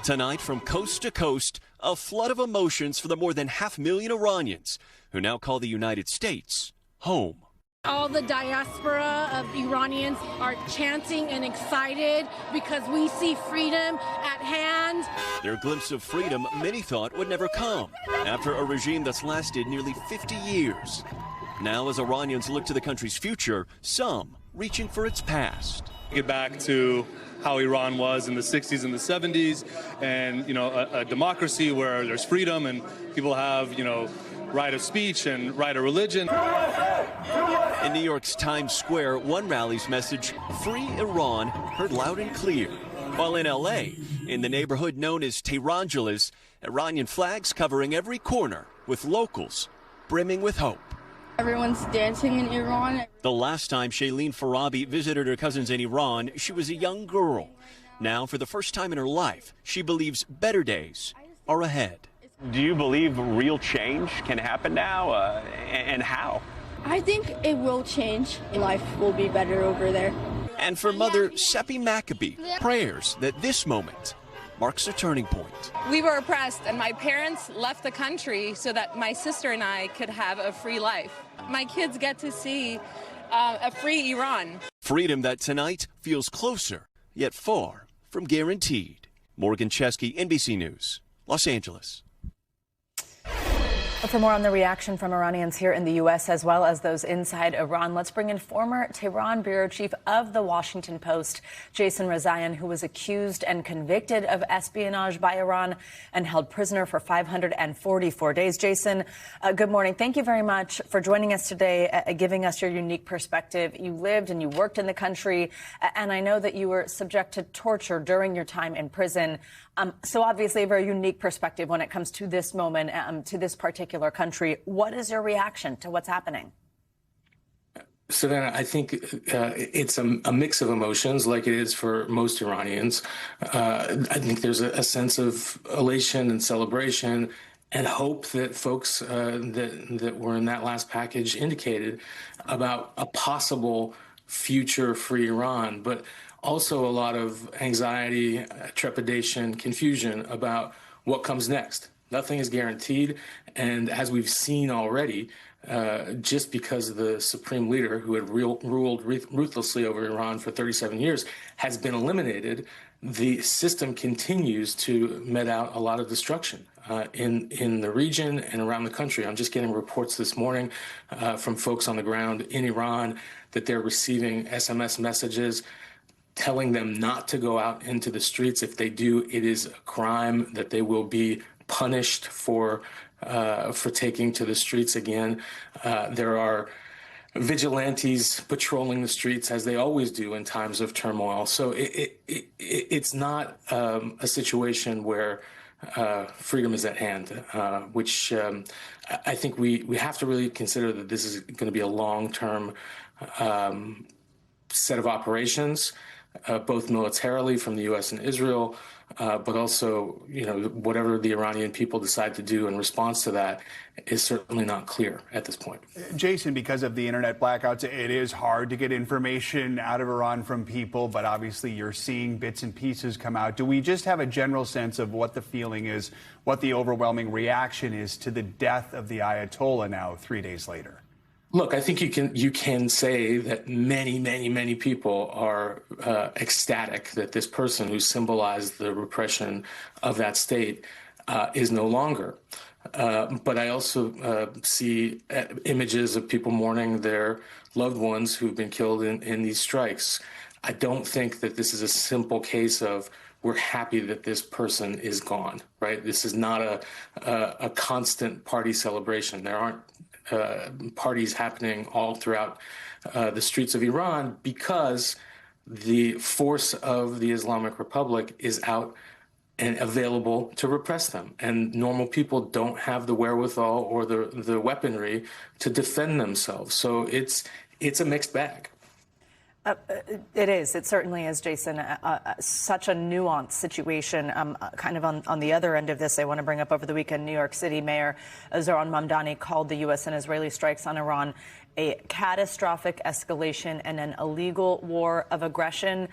Tonight, from coast to coast, a flood of emotions for the more than 500,000 Iranians who now call the United States home. All the diaspora of Iranians are chanting and excited because we see freedom at hand. Their glimpse of freedom many thought would never come after a regime that's lasted nearly 50 years. Now, as Iranians look to the country's future, some reaching for its past. Get back to how Iran was in the 60s and the 70s, and, a democracy where there's freedom and people have, right of speech and right of religion. In New York's Times Square, one rally's message, "Free Iran," heard loud and clear. While in L.A., in the neighborhood known as Tehrangeles, Iranian flags covering every corner, with locals brimming with hope. Everyone's dancing in Iran. The last time Shailene Farabi visited her cousins in Iran, she was a young girl. Now, for the first time in her life, she believes better days are ahead. Do you believe real change can happen now, and how? I think it will change. Life will be better over there. And for mother Seppi Maccabee, prayers that this moment marks a turning point. We were oppressed, and my parents left the country so that my sister and I could have a free life. My kids get to see a free Iran. Freedom that tonight feels closer, yet far from guaranteed. Morgan Chesky, NBC News, Los Angeles. For more on the reaction from Iranians here in the U.S. as well as those inside Iran, let's bring in former Tehran bureau chief of the Washington Post, Jason Rezaian, who was accused and convicted of espionage by Iran and held prisoner for 544 days. Jason, good morning. Thank you very much for joining us today, giving us your unique perspective. You lived and you worked in the country, and I know that you were subject to torture during your time in prison. So obviously a very unique perspective when it comes to this moment, to this particular country. What is your reaction to what's happening? Savannah, I think it's a mix of emotions, like it is for most Iranians. I think there's a sense of elation and celebration and hope that folks that were in that last package indicated about a possible future free Iran. But also a lot of anxiety, trepidation, confusion about what comes next. Nothing is guaranteed. And as we've seen already, just because the supreme leader who had ruled ruthlessly over Iran for 37 years has been eliminated, the system continues to met out a lot of destruction in the region and around the country. I'm just getting reports this morning from folks on the ground in Iran that they're receiving SMS messages telling them not to go out into the streets. If they do, it is a crime, that they will be punished for taking to the streets again. There are vigilantes patrolling the streets, as they always do in times of turmoil. So it's not a situation where freedom is at hand, which I think we have to really consider that this is going to be a long-term set of operations, both militarily from the U.S. and Israel, but also, whatever the Iranian people decide to do in response to that is certainly not clear at this point. Jason, because of the internet blackouts, it is hard to get information out of Iran from people, but obviously you're seeing bits and pieces come out. Do we just have a general sense of what the feeling is, what the overwhelming reaction is to the death of the Ayatollah now 3 days later? Look, I think you can say that many people are ecstatic that this person who symbolized the repression of that state is no longer. But I also see images of people mourning their loved ones who've been killed in these strikes. I don't think that this is a simple case of we're happy that this person is gone, right? This is not a constant party celebration. There aren't parties happening all throughout the streets of Iran because the force of the Islamic Republic is out and available to repress them. And normal people don't have the wherewithal or the weaponry to defend themselves. So it's a mixed bag. It is. It certainly is, Jason. Such a nuanced situation. Kind of on the other end of this, I want to bring up over the weekend, New York City Mayor Zohran Mamdani called the U.S. and Israeli strikes on Iran a catastrophic escalation and an illegal war of aggression.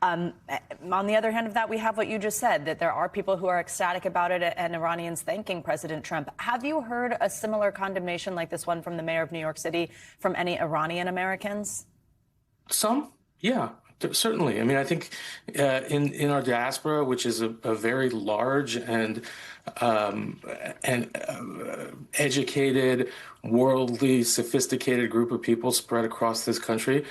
On the other hand of that, we have what you just said, that there are people who are ecstatic about it and Iranians thanking President Trump. Have you heard a similar condemnation like this one from the mayor of New York City from any Iranian Americans? Some, yeah, certainly. I mean, I think in our diaspora, which is a very large and educated, worldly, sophisticated group of people spread across this country,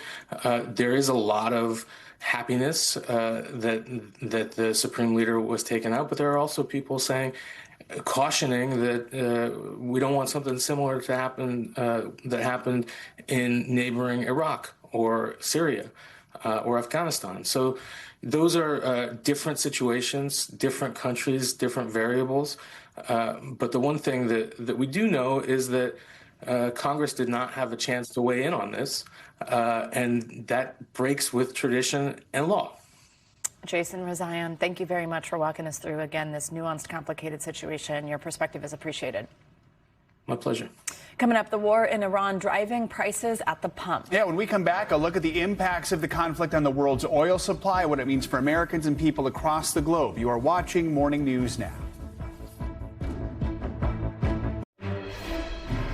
there is a lot of happiness that the supreme leader was taken out. But there are also people cautioning that we don't want something similar to happen that happened in neighboring Iraq or Syria or Afghanistan. So those are different situations, different countries, different variables. But the one thing that we do know is that Congress did not have a chance to weigh in on this, and that breaks with tradition and law. Jason Rezaian, thank you very much for walking us through, again, this nuanced, complicated situation. Your perspective is appreciated. My pleasure. Coming up, the war in Iran driving prices at the pump. Yeah, when we come back, a look at the impacts of the conflict on the world's oil supply, what it means for Americans and people across the globe. You are watching Morning News Now.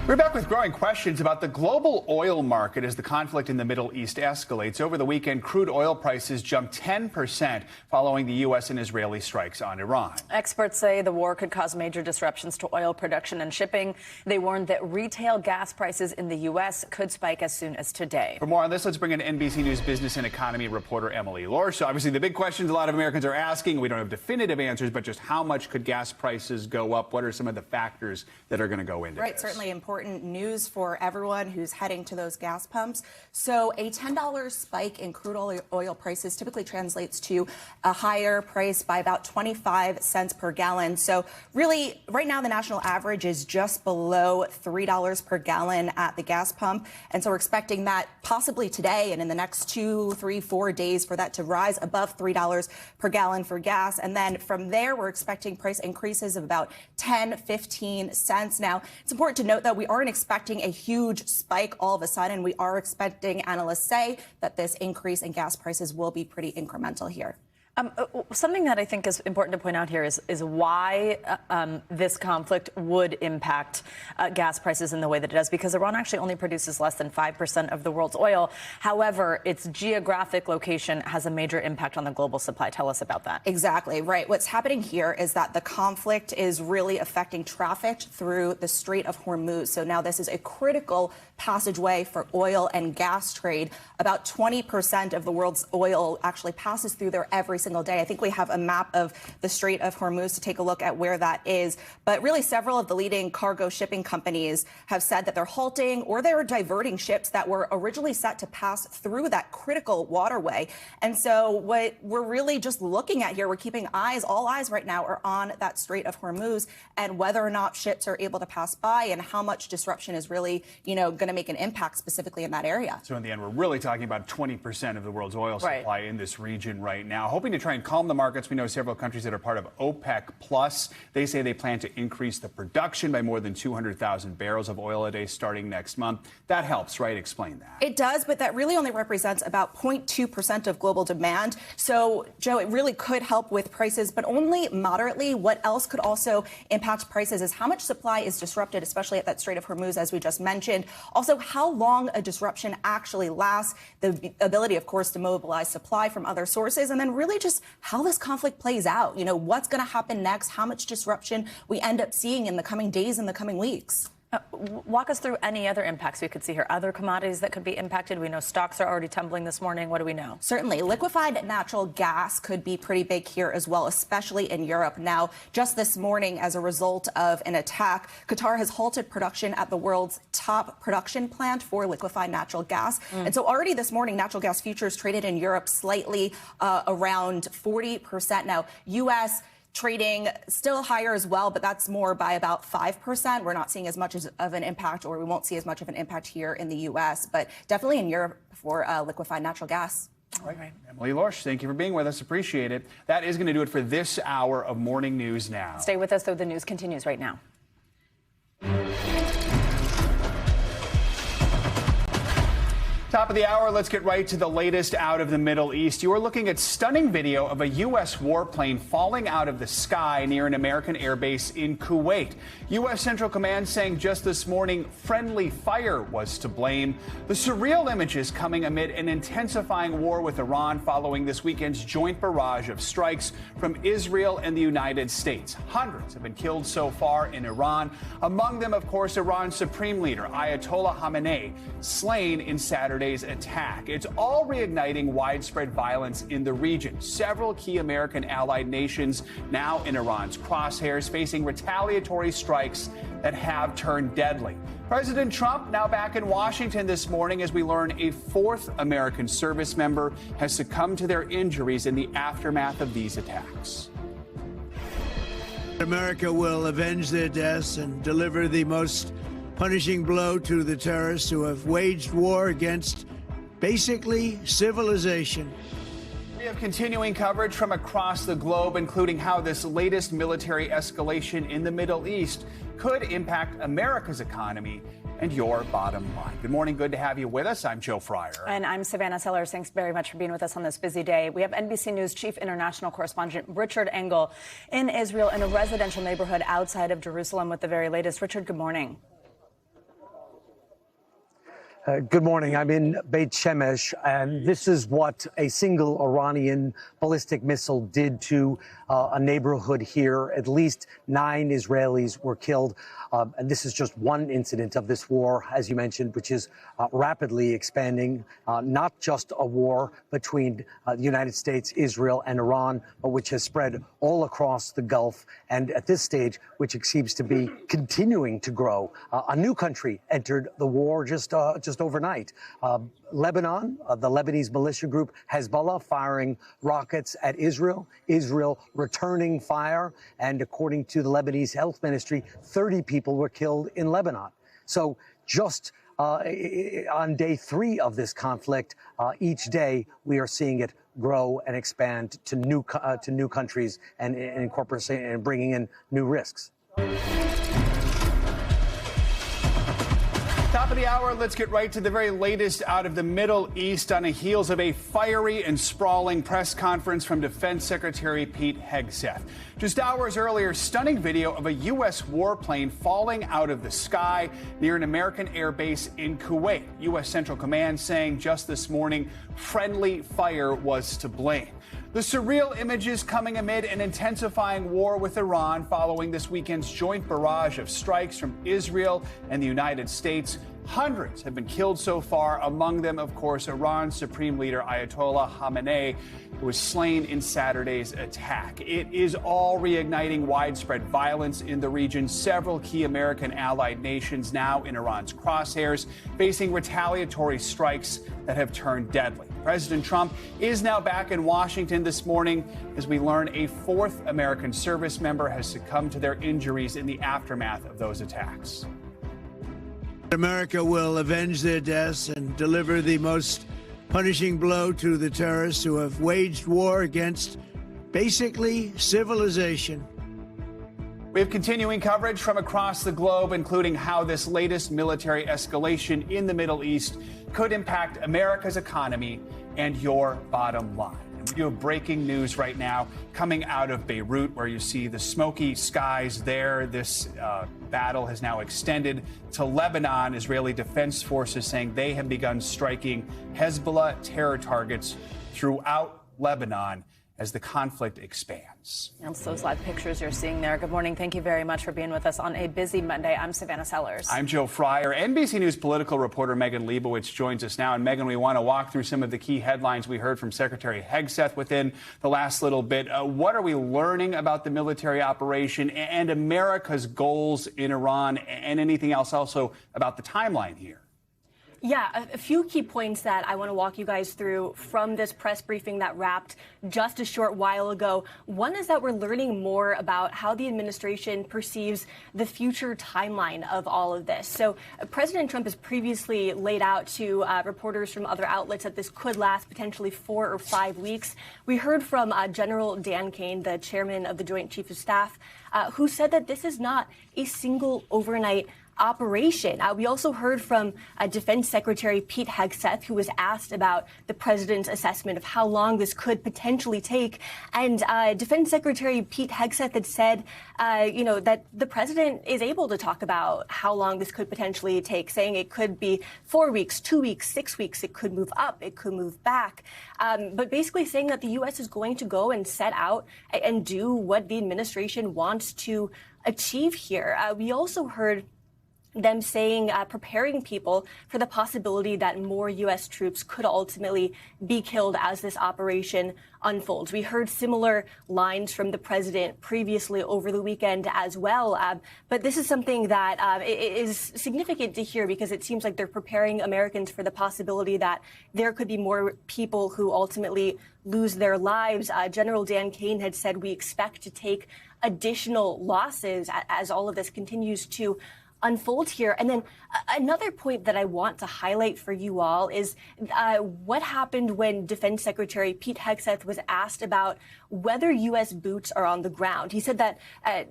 We're back with growing questions about the global oil market as the conflict in the Middle East escalates. Over the weekend, crude oil prices jumped 10% following the U.S. and Israeli strikes on Iran. Experts say the war could cause major disruptions to oil production and shipping. They warned that retail gas prices in the U.S. could spike as soon as today. For more on this, let's bring in NBC News business and economy reporter Emily Lorsch. So obviously the big questions a lot of Americans are asking, we don't have definitive answers, but just how much could gas prices go up? What are some of the factors that are going to go into this? Right, certainly important news for everyone who's heading to those gas pumps. So a $10 spike in crude oil prices typically translates to a higher price by about 25 cents per gallon. So really, right now, the national average is just below $3 per gallon at the gas pump. And so we're expecting that possibly today and in the next 2, 3, 4 days for that to rise above $3 per gallon for gas. And then from there, we're expecting price increases of about 10, 15 cents. Now, it's important to note that we we aren't expecting a huge spike all of a sudden. We are expecting, analysts say, that this increase in gas prices will be pretty incremental here. Something that I think is important to point out here is why this conflict would impact gas prices in the way that it does, because Iran actually only produces less than 5% of the world's oil. However, its geographic location has a major impact on the global supply. Tell us about that. Exactly right. What's happening here is that the conflict is really affecting traffic through the Strait of Hormuz. So now this is a critical passageway for oil and gas trade. About 20% of the world's oil actually passes through there every single day. I think we have a map of the Strait of Hormuz to take a look at where that is. But really, several of the leading cargo shipping companies have said that they're halting or they're diverting ships that were originally set to pass through that critical waterway. And so what we're really just looking at here, we're keeping all eyes right now are on that Strait of Hormuz and whether or not ships are able to pass by and how much disruption is really, going to make an impact specifically in that area. So in the end, we're really talking about 20% of the world's oil supply in this region right now. Hoping to try and calm the markets, we know several countries that are part of OPEC Plus. They say they plan to increase the production by more than 200,000 barrels of oil a day starting next month. That helps, right? Explain that. It does, but that really only represents about 0.2% of global demand. So, Joe, it really could help with prices, but only moderately. What else could also impact prices is how much supply is disrupted, especially at that Strait of Hormuz, as we just mentioned. Also, how long a disruption actually lasts, the ability, of course, to mobilize supply from other sources, and then really just how this conflict plays out. What's going to happen next, how much disruption we end up seeing in the coming days and the coming weeks. Walk us through any other impacts we could see here. Other commodities that could be impacted. We know stocks are already tumbling this morning. What do we know? Certainly. Liquefied natural gas could be pretty big here as well, especially in Europe. Now, just this morning, as a result of an attack, Qatar has halted production at the world's top production plant for liquefied natural gas. And so already this morning, natural gas futures traded in Europe slightly around 40%. Now, U.S. trading still higher as well, but that's more by about 5%. We're not seeing as much of an impact, or we won't see as much of an impact here in the U.S., but definitely in Europe for liquefied natural gas. All right. Emily Lorsch, thank you for being with us. Appreciate it. That is going to do it for this hour of Morning News Now. Stay with us, though. The news continues right now. Top of the hour, let's get right to the latest out of the Middle East. You are looking at stunning video of a U.S. warplane falling out of the sky near an American airbase in Kuwait. U.S. Central Command saying just this morning friendly fire was to blame. The surreal images coming amid an intensifying war with Iran following this weekend's joint barrage of strikes from Israel and the United States. Hundreds have been killed so far in Iran. Among them, of course, Iran's supreme leader, Ayatollah Khamenei, slain in Saturday's attack. It's all reigniting widespread violence in the region. Several key American allied nations now in Iran's crosshairs, facing retaliatory strikes that have turned deadly. President Trump now back in Washington this morning as we learn a fourth American service member has succumbed to their injuries in the aftermath of these attacks. America will avenge their deaths and deliver the most punishing blow to the terrorists who have waged war against basically civilization. We have continuing coverage from across the globe, including how this latest military escalation in the Middle East could impact America's economy and your bottom line. Good morning. Good to have you with us. I'm Joe Fryer. And I'm Savannah Sellers. Thanks very much for being with us on this busy day. We have NBC News chief international correspondent Richard Engel in Israel in a residential neighborhood outside of Jerusalem with the very latest. Richard, good morning. Good morning. I'm in Beit Shemesh, and this is what a single Iranian ballistic missile did to a neighborhood here. At least 9 Israelis were killed. And this is just one incident of this war, as you mentioned, which is rapidly expanding, not just a war between the United States, Israel, and Iran, but which has spread all across the Gulf. And at this stage, which seems to be continuing to grow. A new country entered the war just overnight. Lebanon, the Lebanese militia group Hezbollah, firing rockets at Israel. Israel returning fire. And according to the Lebanese Health Ministry, 30 people were killed in Lebanon. So just on day 3 of this conflict, each day we are seeing it grow and expand to new countries and incorporating and bringing in new risks. Top of the hour, let's get right to the very latest out of the Middle East on the heels of a fiery and sprawling press conference from Defense Secretary Pete Hegseth. Just hours earlier, stunning video of a U.S. warplane falling out of the sky near an American airbase in Kuwait. U.S. Central Command saying just this morning friendly fire was to blame. The surreal images coming amid an intensifying war with Iran following this weekend's joint barrage of strikes from Israel and the United States. Hundreds have been killed so far, among them, of course, Iran's Supreme Leader Ayatollah Khamenei, who was slain in Saturday's attack. It is all reigniting widespread violence in the region. Several key American allied nations now in Iran's crosshairs, facing retaliatory strikes that have turned deadly. President Trump is now back in Washington this morning as we learn a fourth American service member has succumbed to their injuries in the aftermath of those attacks. America will avenge their deaths and deliver the most punishing blow to the terrorists who have waged war against basically civilization. We have continuing coverage from across the globe, including how this latest military escalation in the Middle East could impact America's economy and your bottom line. We have breaking news right now coming out of Beirut, where you see the smoky skies there. This battle has now extended to Lebanon. Israeli defense forces saying they have begun striking Hezbollah terror targets throughout Lebanon as the conflict expands. That's those live pictures you're seeing there. Good morning. Thank you very much for being with us on a busy Monday. I'm Savannah Sellers. I'm Joe Fryer. NBC News political reporter Megan Leibowitz joins us now. And Megan, we want to walk through some of the key headlines we heard from Secretary Hegseth within the last little bit. What are we learning about the military operation and America's goals in Iran, and anything else also about the timeline here? Yeah, a few key points that I want to walk you guys through from this press briefing that wrapped just a short while ago. One is that we're learning more about how the administration perceives the future timeline of all of this. So President Trump has previously laid out to reporters from other outlets that this could last potentially 4 or 5 weeks. We heard from General Dan Kane, the chairman of the Joint Chiefs of Staff, who said that this is not a single overnight operation. We also heard from Defense Secretary Pete Hegseth, who was asked about the president's assessment of how long this could potentially take. And Defense Secretary Pete Hegseth had said, that the president is able to talk about how long this could potentially take, saying it could be 4 weeks, 2 weeks, 6 weeks. It could move up. It could move back. But basically saying that the U.S. is going to go and set out and do what the administration wants to achieve here. We also heard them saying, preparing people for the possibility that more U.S. troops could ultimately be killed as this operation unfolds. We heard similar lines from the president previously over the weekend as well. But this is something that is significant to hear because it seems like they're preparing Americans for the possibility that there could be more people who ultimately lose their lives. General Dan Kane had said we expect to take additional losses as all of this continues to unfold here. And then another point that I want to highlight for you all is what happened when Defense Secretary Pete Hegseth was asked about whether U.S. boots are on the ground. He said that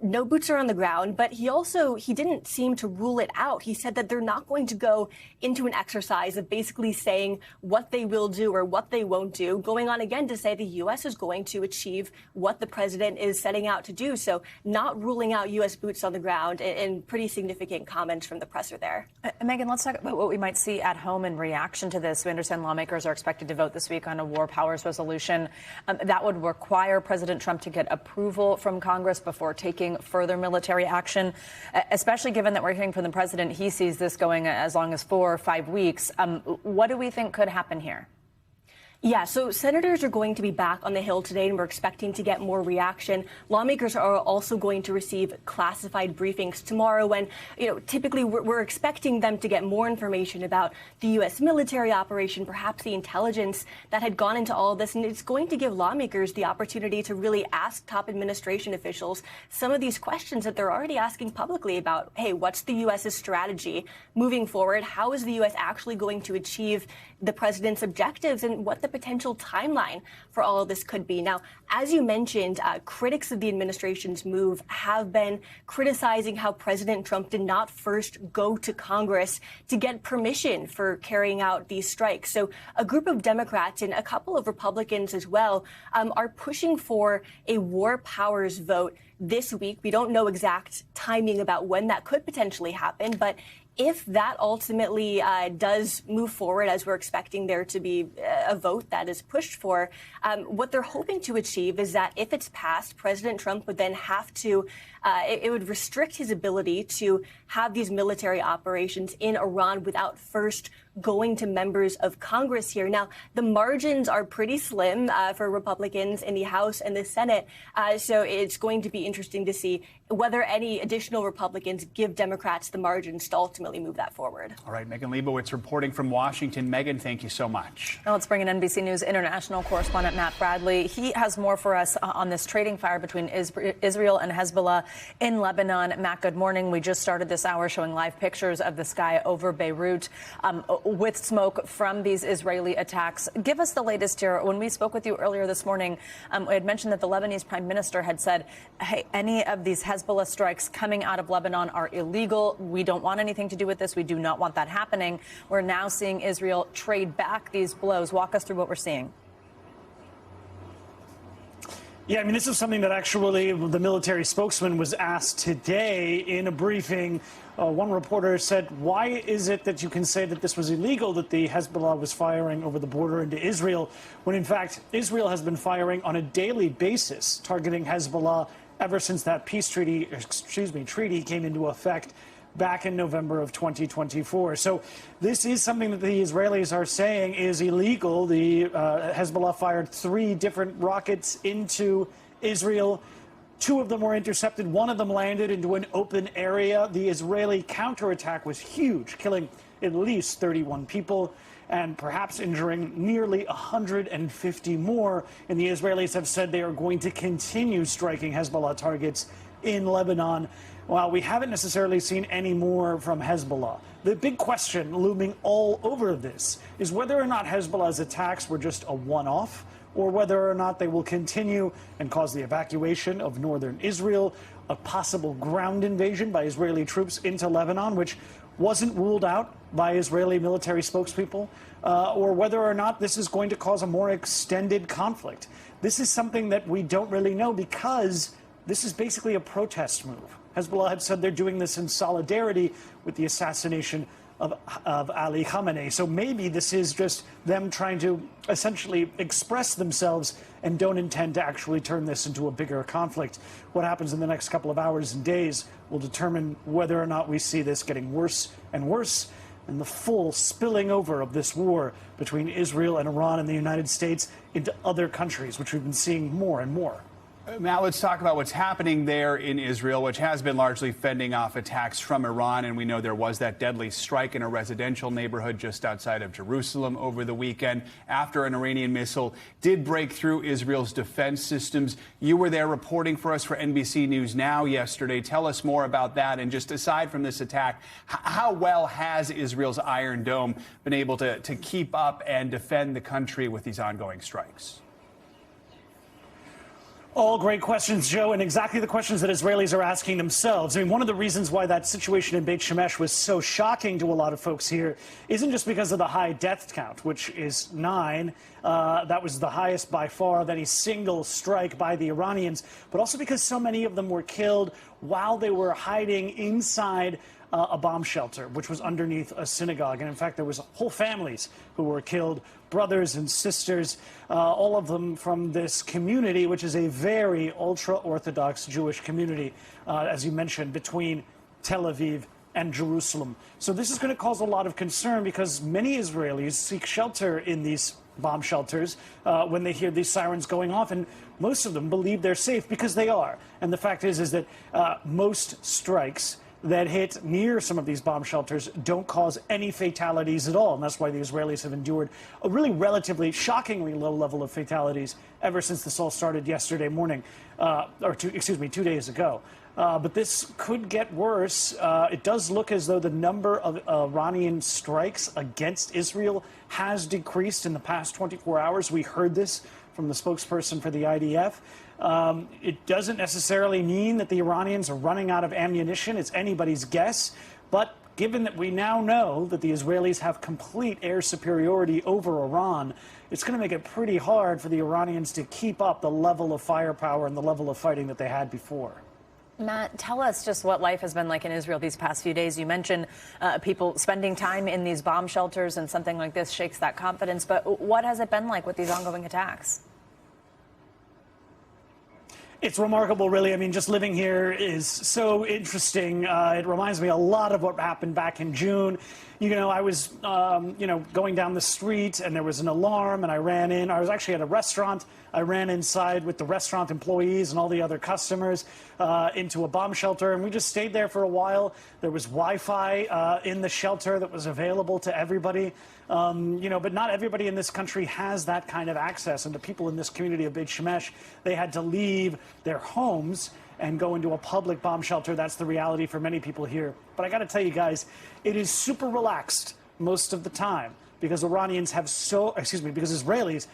no boots are on the ground, but he didn't seem to rule it out. He said that they're not going to go into an exercise of basically saying what they will do or what they won't do, going on again to say the U.S. is going to achieve what the president is setting out to do. So not ruling out U.S. boots on the ground, and pretty significant comments from the presser there. Megan, let's talk about what we might see at home in reaction to this. We understand lawmakers are expected to vote this week on a war powers resolution that would require President Trump to get approval from Congress before taking further military action, especially given that we're hearing from the president he sees this going as long as 4 or 5 weeks. What do we think could happen here? Yeah, so senators are going to be back on the Hill today, and we're expecting to get more reaction. Lawmakers are also going to receive classified briefings tomorrow when, typically we're expecting them to get more information about the U.S. military operation, perhaps the intelligence that had gone into all of this. And it's going to give lawmakers the opportunity to really ask top administration officials some of these questions that they're already asking publicly about, hey, what's the U.S.'s strategy moving forward? How is the U.S. actually going to achieve the president's objectives, and what the potential timeline for all of this could be. Now, as you mentioned, critics of the administration's move have been criticizing how President Trump did not first go to Congress to get permission for carrying out these strikes. So a group of Democrats and a couple of Republicans as well are pushing for a war powers vote this week. We don't know exact timing about when that could potentially happen, but if that ultimately does move forward, as we're expecting there to be a vote that is pushed for, what they're hoping to achieve is that if it's passed, President Trump would then have to, it would restrict his ability to have these military operations in Iran without first going to members of Congress here. Now, the margins are pretty slim for Republicans in the House and the Senate, so it's going to be interesting to see whether any additional Republicans give Democrats the margins to ultimately move that forward. All right, Megan Leibowitz reporting from Washington. Megan, thank you so much. Now let's bring in NBC News international correspondent Matt Bradley. He has more for us on this trading fire between Israel and Hezbollah in Lebanon. Matt, good morning. We just started this hour showing live pictures of the sky over Beirut with smoke from these Israeli attacks. Give us the latest here. When we spoke with you earlier this morning, we had mentioned that the Lebanese prime minister had said, hey, any of these Hezbollah strikes coming out of Lebanon are illegal. We don't want anything to do with this. We do not want that happening. We're now seeing Israel trade back these blows. Walk us through what we're seeing. Yeah, I mean, this is something that actually the military spokesman was asked today in a briefing. One reporter said, why is it that you can say that this was illegal, that the Hezbollah was firing over the border into Israel, when in fact Israel has been firing on a daily basis, targeting Hezbollah ever since that peace treaty came into effect back in November of 2024. So this is something that the Israelis are saying is illegal. The Hezbollah fired 3 different rockets into Israel. 2 of them were intercepted. 1 of them landed into an open area. The Israeli counterattack was huge, killing at least 31 people and perhaps injuring nearly 150 more. And the Israelis have said they are going to continue striking Hezbollah targets in Lebanon. While we haven't necessarily seen any more from Hezbollah, the big question looming all over this is whether or not Hezbollah's attacks were just a one-off, or whether or not they will continue and cause the evacuation of northern Israel, a possible ground invasion by Israeli troops into Lebanon, which wasn't ruled out by Israeli military spokespeople, or whether or not this is going to cause a more extended conflict. This is something that we don't really know because this is basically a protest move. Hezbollah had said they're doing this in solidarity with the assassination of Ali Khamenei. So maybe this is just them trying to essentially express themselves and don't intend to actually turn this into a bigger conflict. What happens in the next couple of hours and days will determine whether or not we see this getting worse and worse, and the full spilling over of this war between Israel and Iran and the United States into other countries, which we've been seeing more and more. Matt, let's talk about what's happening there in Israel, which has been largely fending off attacks from Iran. And we know there was that deadly strike in a residential neighborhood just outside of Jerusalem over the weekend after an Iranian missile did break through Israel's defense systems. You were there reporting for us for NBC News Now yesterday. Tell us more about that. And just aside from this attack, how well has Israel's Iron Dome been able to keep up and defend the country with these ongoing strikes? All great questions, Joe, and exactly the questions that Israelis are asking themselves. I mean, one of the reasons why that situation in Beit Shemesh was so shocking to a lot of folks here isn't just because of the high death count, which is 9. That was the highest by far of any single strike by the Iranians, but also because so many of them were killed while they were hiding inside a bomb shelter, which was underneath a synagogue. And in fact, there was whole families who were killed, brothers and sisters, all of them from this community, which is a very ultra-Orthodox Jewish community, as you mentioned, between Tel Aviv and Jerusalem. So this is going to cause a lot of concern because many Israelis seek shelter in these bomb shelters when they hear these sirens going off, and most of them believe they're safe because they are. And the fact is that most strikes that hit near some of these bomb shelters don't cause any fatalities at all. And that's why the Israelis have endured a really relatively shockingly low level of fatalities ever since this all started yesterday morning, 2 days ago. But this could get worse. It does look as though the number of Iranian strikes against Israel has decreased in the past 24 hours. We heard this from the spokesperson for the IDF. It doesn't necessarily mean that the Iranians are running out of ammunition. It's anybody's guess. But given that we now know that the Israelis have complete air superiority over Iran, it's going to make it pretty hard for the Iranians to keep up the level of firepower and the level of fighting that they had before. Matt, tell us just what life has been like in Israel these past few days. You mentioned people spending time in these bomb shelters, and something like this shakes that confidence. But what has it been like with these ongoing attacks? It's remarkable, really. I mean, just living here is so interesting. It reminds me a lot of what happened back in June. I was, going down the street, and there was an alarm, and I ran in. I was actually at a restaurant. I ran inside with the restaurant employees and all the other customers into a bomb shelter, and we just stayed there for a while. There was Wi-Fi in the shelter that was available to everybody. But not everybody in this country has that kind of access. And the people in this community of Beit Shemesh, they had to leave their homes and go into a public bomb shelter. That's the reality for many people here. But I got to tell you guys, it is super relaxed most of the time, because Israelis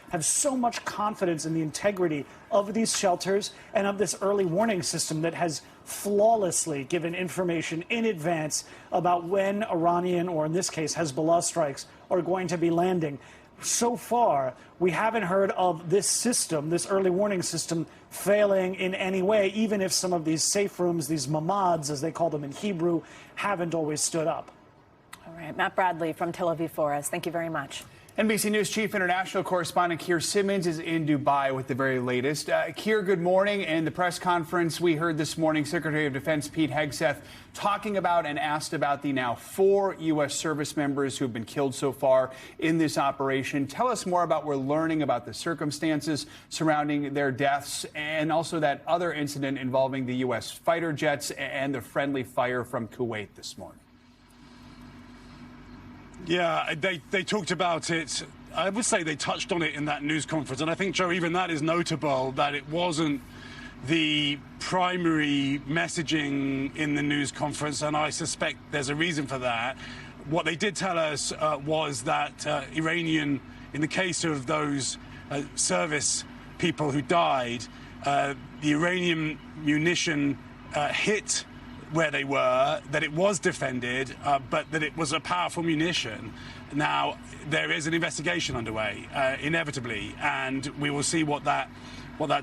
have so much confidence in the integrity of these shelters and of this early warning system that has flawlessly given information in advance about when Iranian, or in this case Hezbollah, strikes are going to be landing. So far, we haven't heard of this system, this early warning system, failing in any way, even if some of these safe rooms, these mamads, as they call them in Hebrew, haven't always stood up. All right, Matt Bradley from Tel Aviv for us. Thank you very much. NBC News Chief International Correspondent Keir Simmons is in Dubai with the very latest. Keir, good morning. In the press conference we heard this morning, Secretary of Defense Pete Hegseth talking about and asked about the now 4 U.S. service members who have been killed so far in this operation. Tell us more about what we're learning about the circumstances surrounding their deaths, and also that other incident involving the U.S. fighter jets and the friendly fire from Kuwait this morning. Yeah, they talked about it. I would say they touched on it in that news conference. And I think, Joe, even that is notable, that it wasn't the primary messaging in the news conference. And I suspect there's a reason for that. What they did tell us was that Iranian, in the case of those service people who died, the Iranian munition hit where they were, that it was defended, but that it was a powerful munition. Now, there is an investigation underway, inevitably, and we will see what that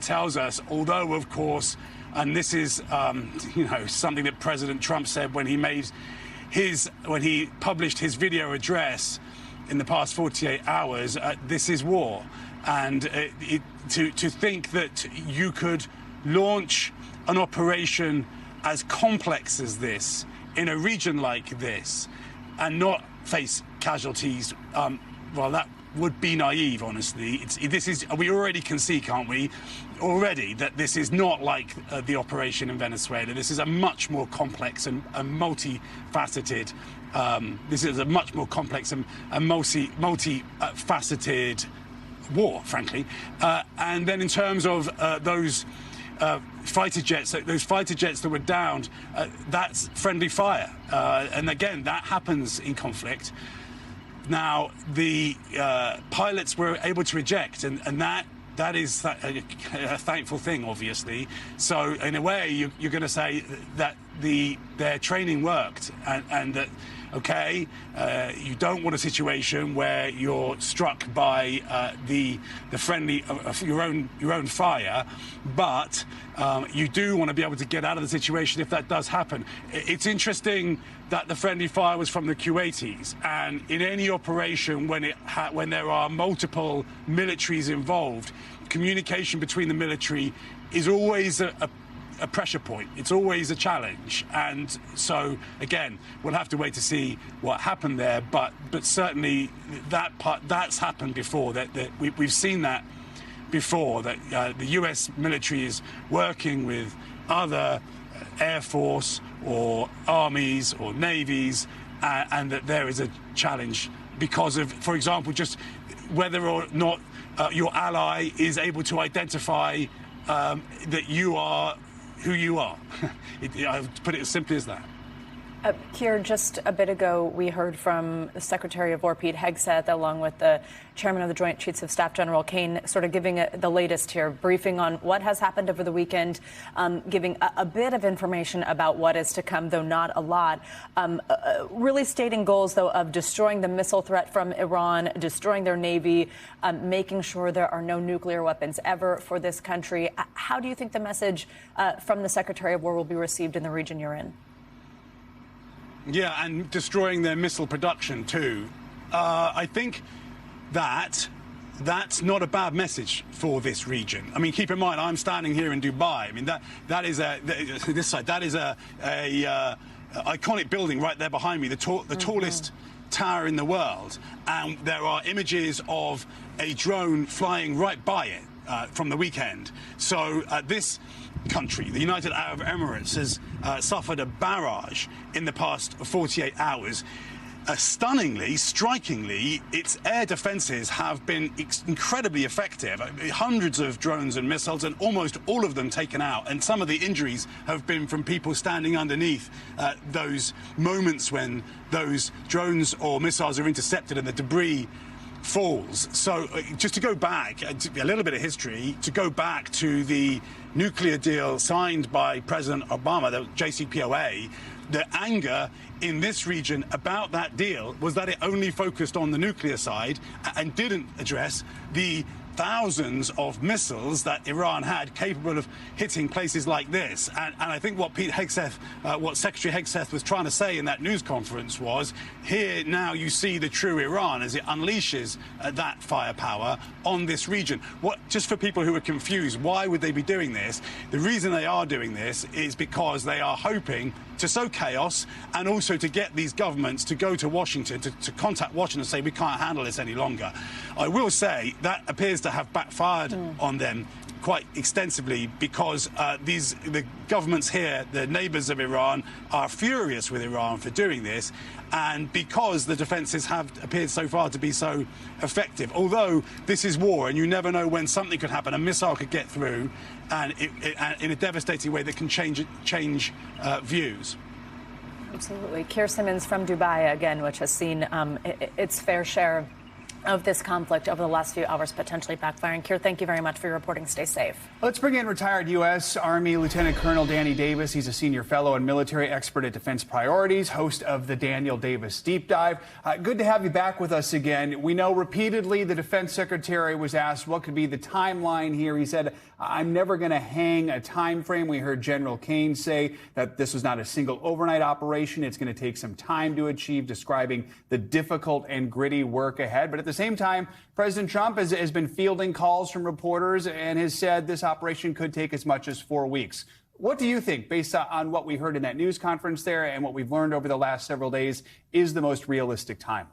tells us. Although, of course, and this is something that President Trump said when he published his video address in the past 48 hours, this is war. And to think that you could launch an operation as complex as this in a region like this and not face casualties, well, that would be naive, honestly. We already can see, can't we, already, that this is not like the operation in Venezuela. This is a much more complex and multifaceted. This is a much more complex and multifaceted war, frankly. And then in terms of those fighter jets that were downed, that's friendly fire. And again, that happens in conflict. Now, the pilots were able to eject, and that is a thankful thing, obviously. So in a way, you're going to say that their training worked, and that, okay, you don't want a situation where you're struck by the friendly of your own fire, but you do want to be able to get out of the situation if that does happen. It's interesting that the friendly fire was from the Kuwaitis, and in any operation when there are multiple militaries involved, communication between the military is always a pressure point. It's always a challenge, and so again, we'll have to wait to see what happened there. But certainly that's happened before. That we've seen that before. That the U.S. military is working with other air force or armies or navies, and that there is a challenge because of, for example, just whether or not your ally is able to identify that you are who you are. I'll put it as simply as that. Keir, just a bit ago, we heard from the Secretary of War, Pete Hegseth, along with the Chairman of the Joint Chiefs of Staff, General Kane, sort of giving the latest here, briefing on what has happened over the weekend, giving a bit of information about what is to come, though not a lot. Really stating goals, though, of destroying the missile threat from Iran, destroying their Navy, making sure there are no nuclear weapons ever for this country. How do you think the message from the Secretary of War will be received in the region you're in? Yeah, and destroying their missile production too. I think that's not a bad message for this region. I mean, keep in mind, I'm standing here in Dubai. I mean, that is a iconic building right there behind me, the tallest tower in the world, and there are images of a drone flying right by it from the weekend. So this country, the United Arab Emirates, has suffered a barrage in the past 48 hours. Stunningly, strikingly, its air defenses have been incredibly effective. Hundreds of drones and missiles, and almost all of them taken out. And some of the injuries have been from people standing underneath those moments when those drones or missiles are intercepted and the debris falls. So just to go back, a little bit of history, to go back to the nuclear deal signed by President Obama, the JCPOA, the anger in this region about that deal was that it only focused on the nuclear side and didn't address the thousands of missiles that Iran had capable of hitting places like this. And I think what what Secretary Hegseth was trying to say in that news conference was, here now you see the true Iran as it unleashes that firepower on this region. Just for people who are confused, why would they be doing this? The reason they are doing this is because they are hoping to sow chaos and also to get these governments to go to Washington, to contact Washington and say, we can't handle this any longer. I will say that appears to have backfired on them quite extensively, because the governments here, the neighbors of Iran, are furious with Iran for doing this, and because the defenses have appeared so far to be so effective. Although this is war and you never know when something could happen, a missile could get through and in a devastating way that can change views. Absolutely. Keir Simmons from Dubai again, which has seen its fair share of this conflict over the last few hours potentially backfiring. Keir, thank you very much for your reporting. Stay safe. Let's bring in retired U.S. Army Lieutenant Colonel Danny Davis. He's a senior fellow and military expert at Defense Priorities, host of the Daniel Davis Deep Dive. Good to have you back with us again. We know repeatedly the Defense Secretary was asked what could be the timeline here. He said, I'm never going to hang a time frame. We heard General Kane say that this was not a single overnight operation. It's going to take some time to achieve, describing the difficult and gritty work ahead. But at the same time, President Trump has been fielding calls from reporters and has said this operation could take as much as 4 weeks. What do you think, based on what we heard in that news conference there and what we've learned over the last several days, is the most realistic timeline?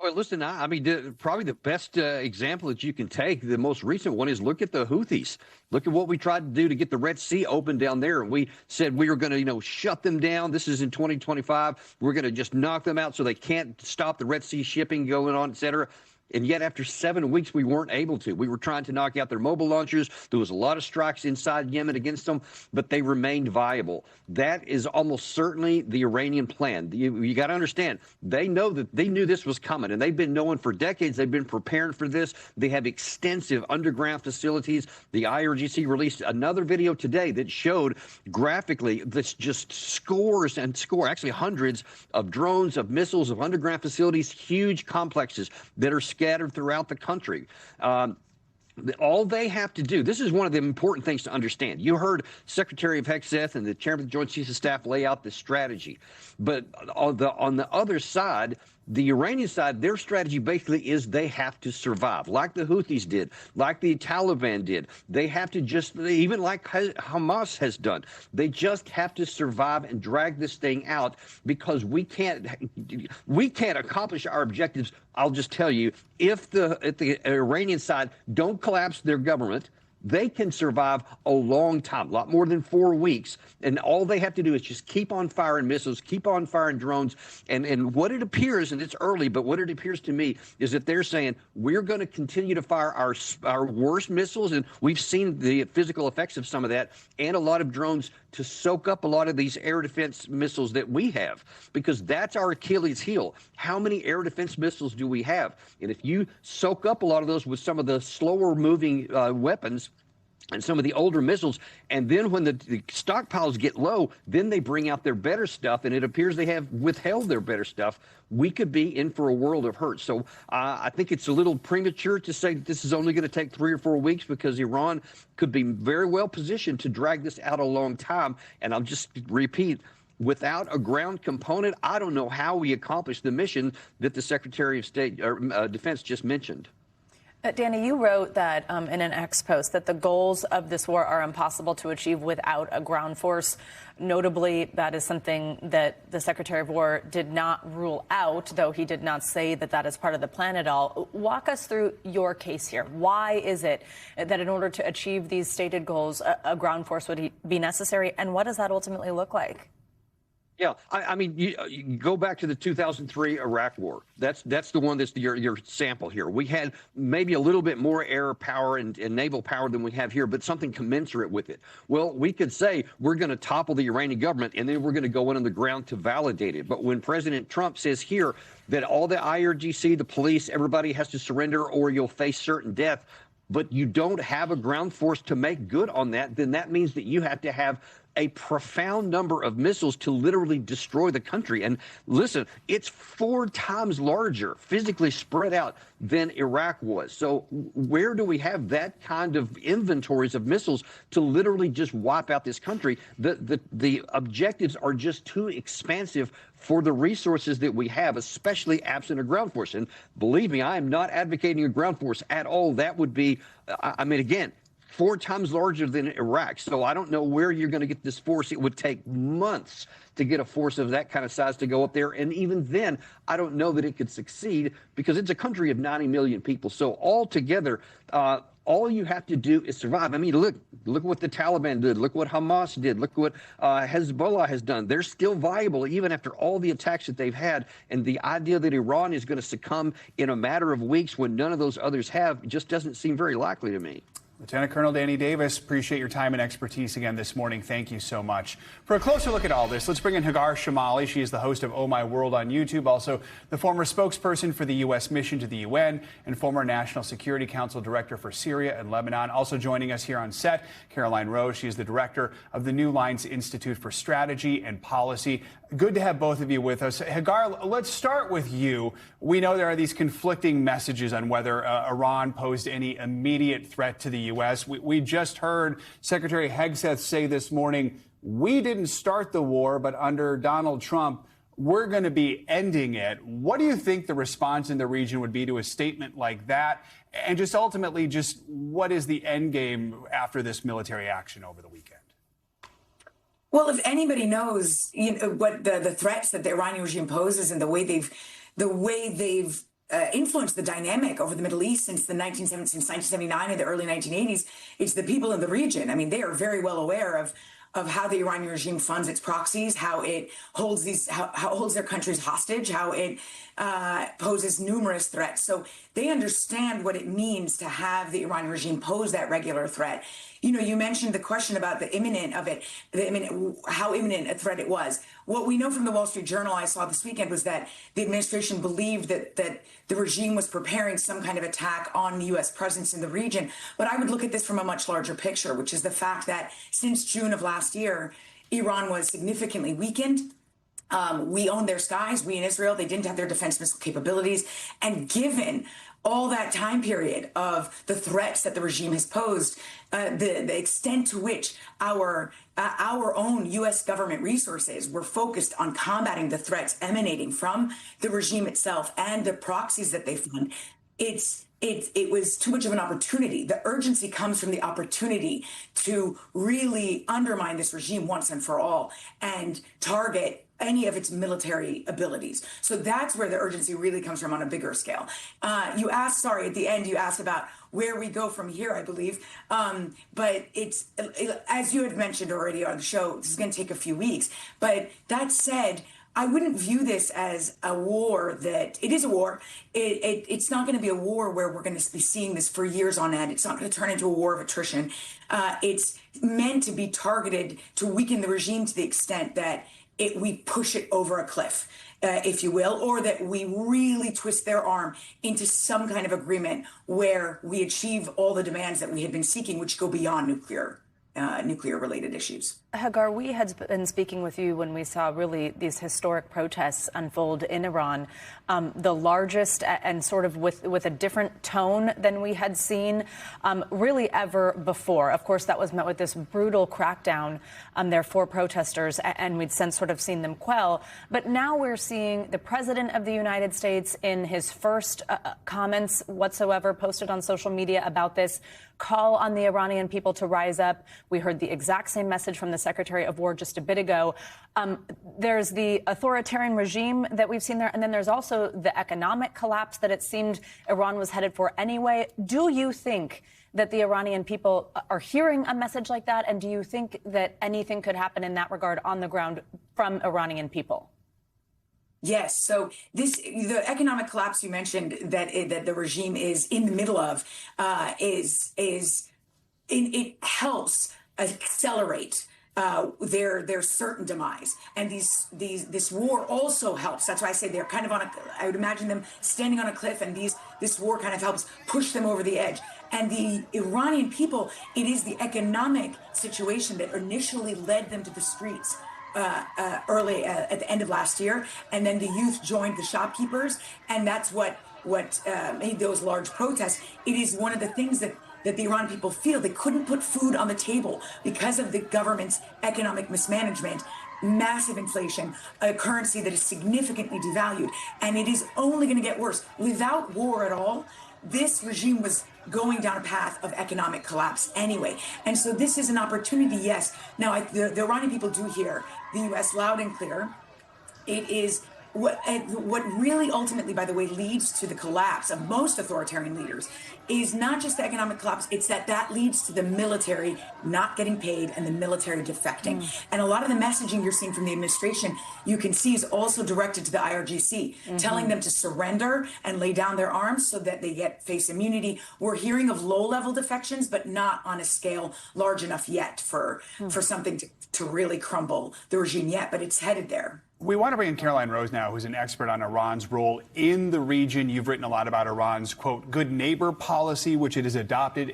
Well, listen, I mean, probably the best example that you can take, the most recent one, is look at the Houthis. Look at what we tried to do to get the Red Sea open down there. And we said we were going to, shut them down. This is in 2025. We're going to just knock them out so they can't stop the Red Sea shipping going on, et cetera. And yet after 7 weeks, we weren't able to. We were trying to knock out their mobile launchers. There was a lot of strikes inside Yemen against them, but they remained viable. That is almost certainly the Iranian plan. You got to understand, they knew this was coming, and they've been knowing for decades. They've been preparing for this. They have extensive underground facilities. The IRGC released another video today that showed graphically this just scores and actually hundreds of drones, of missiles, of underground facilities, huge complexes that are scattered throughout the country. All they have to do, this is one of the important things to understand. You heard Secretary of Hegseth and the Chairman of the Joint Chiefs of Staff lay out this strategy. But on the other side, the Iranian side, their strategy basically is they have to survive, like the Houthis did, like the Taliban did. They have to even like Hamas has done, they just have to survive and drag this thing out, because we can't accomplish our objectives. I'll just tell you, if the Iranian side don't collapse their government, they can survive a long time, a lot more than 4 weeks. And all they have to do is just keep on firing missiles, keep on firing drones. And what it appears, and it's early, but what it appears to me is that they're saying we're going to continue to fire our worst missiles. And we've seen the physical effects of some of that, and a lot of drones to soak up a lot of these air defense missiles that we have, because that's our Achilles heel. How many air defense missiles do we have? And if you soak up a lot of those with some of the slower moving weapons and some of the older missiles, and then when the stockpiles get low, then they bring out their better stuff, and it appears they have withheld their better stuff, we could be in for a world of hurt. So I think it's a little premature to say that this is only going to take 3 or 4 weeks, because Iran could be very well positioned to drag this out a long time. And I'll just repeat, without a ground component, I don't know how we accomplish the mission that the Secretary of State or Defense just mentioned. Danny, you wrote that in an X post that the goals of this war are impossible to achieve without a ground force. Notably, that is something that the Secretary of War did not rule out, though he did not say that that is part of the plan at all. Walk us through your case here. Why is it that in order to achieve these stated goals, a ground force would be necessary, and what does that ultimately look like? Yeah, I mean, you go back to the 2003 Iraq War. That's the one that's your sample here. We had maybe a little bit more air power and naval power than we have here, but something commensurate with it. Well, we could say we're going to topple the Iranian government, and then we're going to go in on the ground to validate it. But when President Trump says here that all the IRGC, the police, everybody has to surrender or you'll face certain death, but you don't have a ground force to make good on that, then that means that you have to have a profound number of missiles to literally destroy the country. And listen, it's 4 times larger, physically spread out, than Iraq was. So where do we have that kind of inventories of missiles to literally just wipe out this country? The objectives are just too expansive for the resources that we have, especially absent a ground force. And believe me, I am not advocating a ground force at all. That would be, I mean, again, 4 times larger than Iraq. So I don't know where you're going to get this force. It would take months to get a force of that kind of size to go up there. And even then, I don't know that it could succeed, because it's a country of 90 million people. So altogether, all you have to do is survive. I mean, look what the Taliban did. Look what Hamas did. Look what Hezbollah has done. They're still viable even after all the attacks that they've had. And the idea that Iran is going to succumb in a matter of weeks when none of those others have just doesn't seem very likely to me. Lieutenant Colonel Danny Davis, appreciate your time and expertise again this morning. Thank you so much. For a closer look at all this, let's bring in Hagar Shamali. She is the host of Oh My World on YouTube, also the former spokesperson for the U.S. mission to the UN and former National Security Council Director for Syria and Lebanon. Also joining us here on set, Caroline Rose. She is the director of the New Lines Institute for Strategy and Policy. Good to have both of you with us. Hagar, let's start with you. We know there are these conflicting messages on whether Iran posed any immediate threat to the U.S. We just heard Secretary Hegseth say this morning, we didn't start the war, but under Donald Trump, we're going to be ending it. What do you think the response in the region would be to a statement like that? And just ultimately, just what is the end game after this military action over the weekend? Well, if anybody knows, what the threats that the Iranian regime poses and the way they've influenced the dynamic over the Middle East since 1979 and the early 1980s, it's the people in the region. I mean, they are very well aware of how the Iranian regime funds its proxies, how it holds how holds their countries hostage, how it poses numerous threats. So they understand what it means to have the Iranian regime pose that regular threat. You mentioned the question about how imminent a threat it was. What we know from the Wall Street Journal I saw this weekend was that the administration believed that the regime was preparing some kind of attack on the U.S. presence in the region. But I would look at this from a much larger picture, which is the fact that since June of last year, Iran was significantly weakened. We owned their skies. We in Israel, they didn't have their defense missile capabilities. And given all that time period of the threats that the regime has posed, the extent to which our own U.S. government resources were focused on combating the threats emanating from the regime itself and the proxies that they fund, it was too much of an opportunity. The urgency comes from the opportunity to really undermine this regime once and for all and target any of its military abilities. So that's where the urgency really comes from on a bigger scale. You asked, at the end, you asked about where we go from here, I believe. But it's, as you had mentioned already on the show, this is going to take a few weeks. But that said, I wouldn't view this as a war that it is a war. It's not going to be a war where we're going to be seeing this for years on end. It's not going to turn into a war of attrition. It's meant to be targeted to weaken the regime to the extent that we push it over a cliff, if you will, or that we really twist their arm into some kind of agreement where we achieve all the demands that we had been seeking, which go beyond nuclear-related issues. Hagar, we had been speaking with you when we saw really these historic protests unfold in Iran, the largest and sort of with a different tone than we had seen really ever before. Of course, that was met with this brutal crackdown there for protesters, and we'd since sort of seen them quell. But now we're seeing the President of the United States in his first comments whatsoever posted on social media about this call on the Iranian people to rise up. We heard the exact same message from the Secretary of War just a bit ago. There's the authoritarian regime that we've seen there, and then there's also the economic collapse that it seemed Iran was headed for anyway. Do you think that the Iranian people are hearing a message like that, and do you think that anything could happen in that regard on the ground from Iranian people? Yes. So the economic collapse you mentioned that the regime is in the middle of it helps accelerate their certain demise, and this war also helps. That's why I say they're kind of I would imagine them standing on a cliff, and this war kind of helps push them over the edge. And the Iranian people, it is the economic situation that initially led them to the streets early at the end of last year, and then the youth joined the shopkeepers, and that's what made those large protests. It is one of the things that the Iranian people feel. They couldn't put food on the table because of the government's economic mismanagement, massive inflation, a currency that is significantly devalued, and it is only going to get worse. Without war at all, this regime was going down a path of economic collapse anyway. And so this is an opportunity, yes. Now, the Iranian people do hear the U.S. loud and clear. It is what really ultimately, by the way, leads to the collapse of most authoritarian leaders is not just the economic collapse, it's that leads to the military not getting paid and the military defecting. And a lot of the messaging you're seeing from the administration, you can see, is also directed to the IRGC, telling them to surrender and lay down their arms so that they face immunity. We're hearing of low-level defections, but not on a scale large enough yet for something to really crumble the regime yet, but it's headed there. We want to bring in Caroline Rose now, who's an expert on Iran's role in the region. You've written a lot about Iran's, quote, good neighbor policy, which it has adopted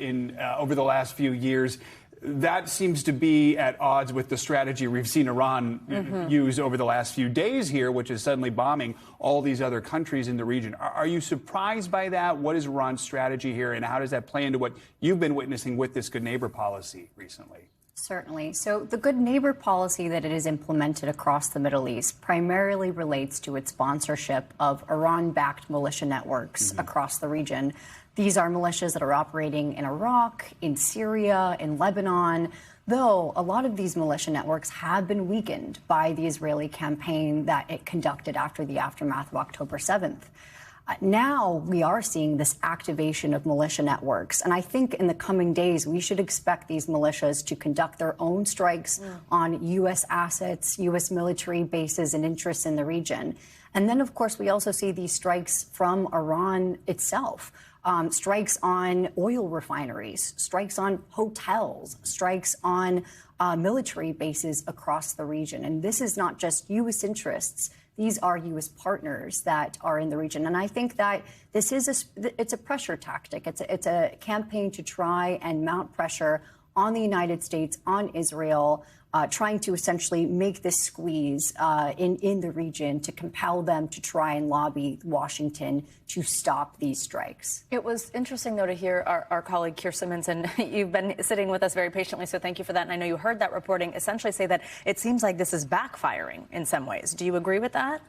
over the last few years. That seems to be at odds with the strategy we've seen Iran use over the last few days here, which is suddenly bombing all these other countries in the region. Are you surprised by that? What is Iran's strategy here, and how does that play into what you've been witnessing with this good neighbor policy recently? Certainly. So the good neighbor policy that it has implemented across the Middle East primarily relates to its sponsorship of Iran-backed militia networks across the region. These are militias that are operating in Iraq, in Syria, in Lebanon, though a lot of these militia networks have been weakened by the Israeli campaign that it conducted after the aftermath of October 7th. Now we are seeing this activation of militia networks. And I think in the coming days, we should expect these militias to conduct their own strikes on U.S. assets, U.S. military bases and interests in the region. And then, of course, we also see these strikes from Iran itself. Strikes on oil refineries, strikes on hotels, strikes on military bases across the region. And this is not just U.S. interests. These are U.S. partners that are in the region. And I think that this is it's a pressure tactic. It's a campaign to try and mount pressure on the United States, on Israel, trying to essentially make this squeeze in the region to compel them to try and lobby Washington to stop these strikes. It was interesting, though, to hear our colleague Keir Simmons, and you've been sitting with us very patiently, so thank you for that. And I know you heard that reporting essentially say that it seems like this is backfiring in some ways. Do you agree with that?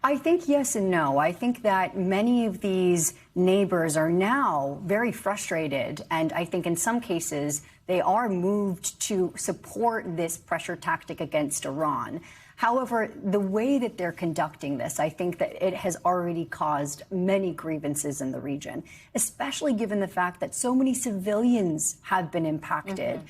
I think yes and no. I think that many of these neighbors are now very frustrated, and I think in some cases they are moved to support this pressure tactic against Iran. However, the way that they're conducting this, I think that it has already caused many grievances in the region, especially given the fact that so many civilians have been impacted.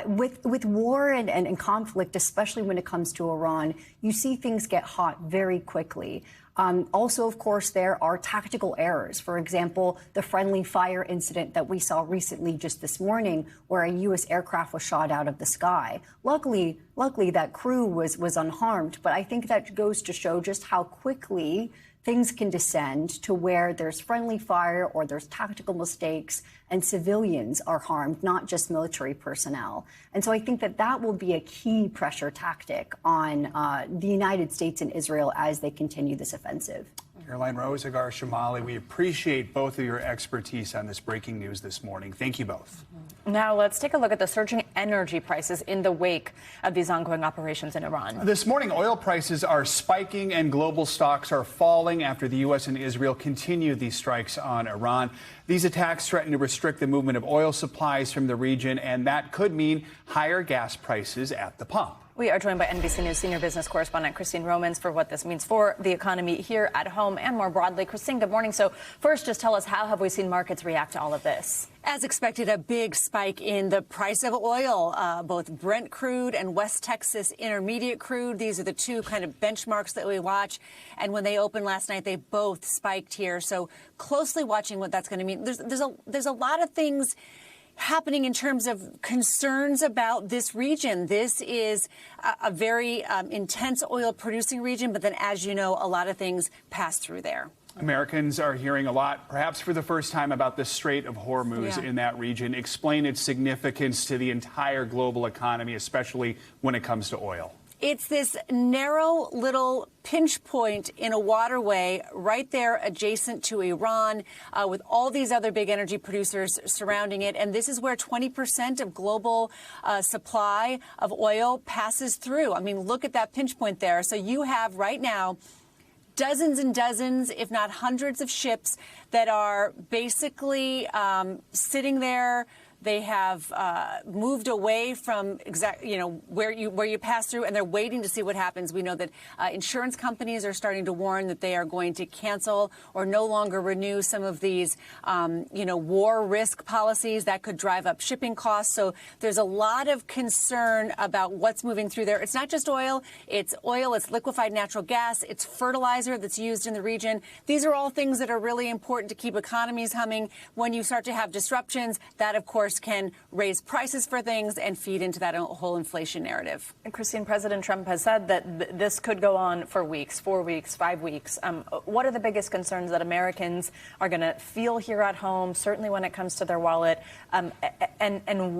With war and conflict, especially when it comes to Iran, you see things get hot very quickly. Also, of course, there are tactical errors. For example, the friendly fire incident that we saw recently just this morning, where a U.S. aircraft was shot out of the sky. Luckily, that crew was unharmed. But I think that goes to show just how quickly things can descend to where there's friendly fire or there's tactical mistakes and civilians are harmed, not just military personnel. And so I think that will be a key pressure tactic on the United States and Israel as they continue this offensive. Caroline Rose, Agar Shamali, we appreciate both of your expertise on this breaking news this morning. Thank you both. Now let's take a look at the surging energy prices in the wake of these ongoing operations in Iran. This morning, oil prices are spiking and global stocks are falling after the U.S. and Israel continue these strikes on Iran. These attacks threaten to restrict the movement of oil supplies from the region, and that could mean higher gas prices at the pump. We are joined by NBC News senior business correspondent Christine Romans for what this means for the economy here at home and more broadly. Christine, good morning. So first, just tell us, how have we seen markets react to all of this? As expected, a big spike in the price of oil, both Brent crude and West Texas Intermediate crude. These are the two kind of benchmarks that we watch. And when they opened last night, they both spiked here. So closely watching what that's going to mean. There's a lot of things happening in terms of concerns about this region. This is a very intense oil producing region, but then, as you know, a lot of things pass through there. Americans are hearing a lot, perhaps for the first time, about the Strait of Hormuz in that region. Explain its significance to the entire global economy, especially when it comes to oil. It's this narrow little pinch point in a waterway right there adjacent to Iran, with all these other big energy producers surrounding it. And this is where 20% of global supply of oil passes through. I mean, look at that pinch point there. So you have right now dozens and dozens, if not hundreds of ships that are basically sitting there. They have moved away from where you pass through, and they're waiting to see what happens. We know that insurance companies are starting to warn that they are going to cancel or no longer renew some of these, war risk policies that could drive up shipping costs. So there's a lot of concern about what's moving through there. It's not just oil, it's liquefied natural gas, it's fertilizer that's used in the region. These are all things that are really important to keep economies humming. When you start to have disruptions, that, of course, can raise prices for things and feed into that whole inflation narrative. And Christine, President Trump has said that this could go on for weeks, 4 weeks, 5 weeks. What are the biggest concerns that Americans are going to feel here at home, certainly when it comes to their wallet? And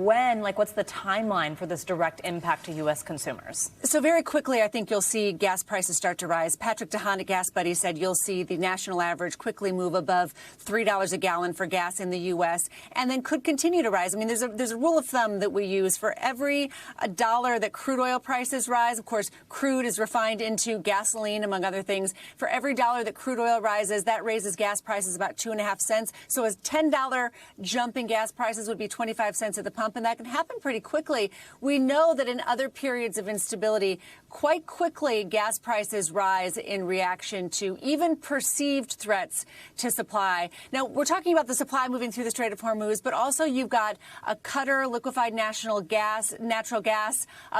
when, what's the timeline for this direct impact to U.S. consumers? So very quickly, I think you'll see gas prices start to rise. Patrick DeHaan at Gas Buddy said you'll see the national average quickly move above $3 a gallon for gas in the U.S. and then could continue to rise. I mean, there's a rule of thumb that we use. For every $1 that crude oil prices rise, of course, crude is refined into gasoline, among other things. For every $1 that crude oil rises, that raises gas prices about 2.5 cents. So a $10 jump in gas prices would be 25 cents at the pump, and that can happen pretty quickly. We know that in other periods of instability, quite quickly, gas prices rise in reaction to even perceived threats to supply. Now, we're talking about the supply moving through the Strait of Hormuz, but also you've got a Qatar liquefied natural gas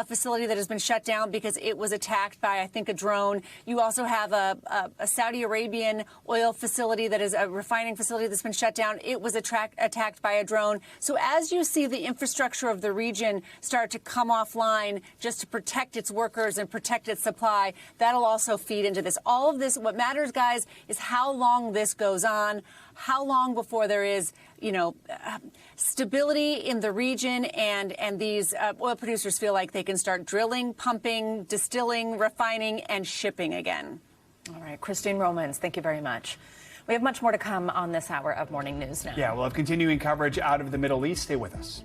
facility that has been shut down because it was attacked by, I think, a drone. You also have a Saudi Arabian oil facility that is a refining facility that's been shut down. It was attacked by a drone. So as you see the infrastructure of the region start to come offline just to protect its workers and protect its supply, that'll also feed into this. All of this, what matters, guys, is how long this goes on, how long before there is, stability in the region and these oil producers feel like they can start drilling, pumping, distilling, refining, and shipping again. All right. Christine Romans, thank you very much. We have much more to come on this hour of Morning News Now. Yeah, we'll have continuing coverage out of the Middle East. Stay with us.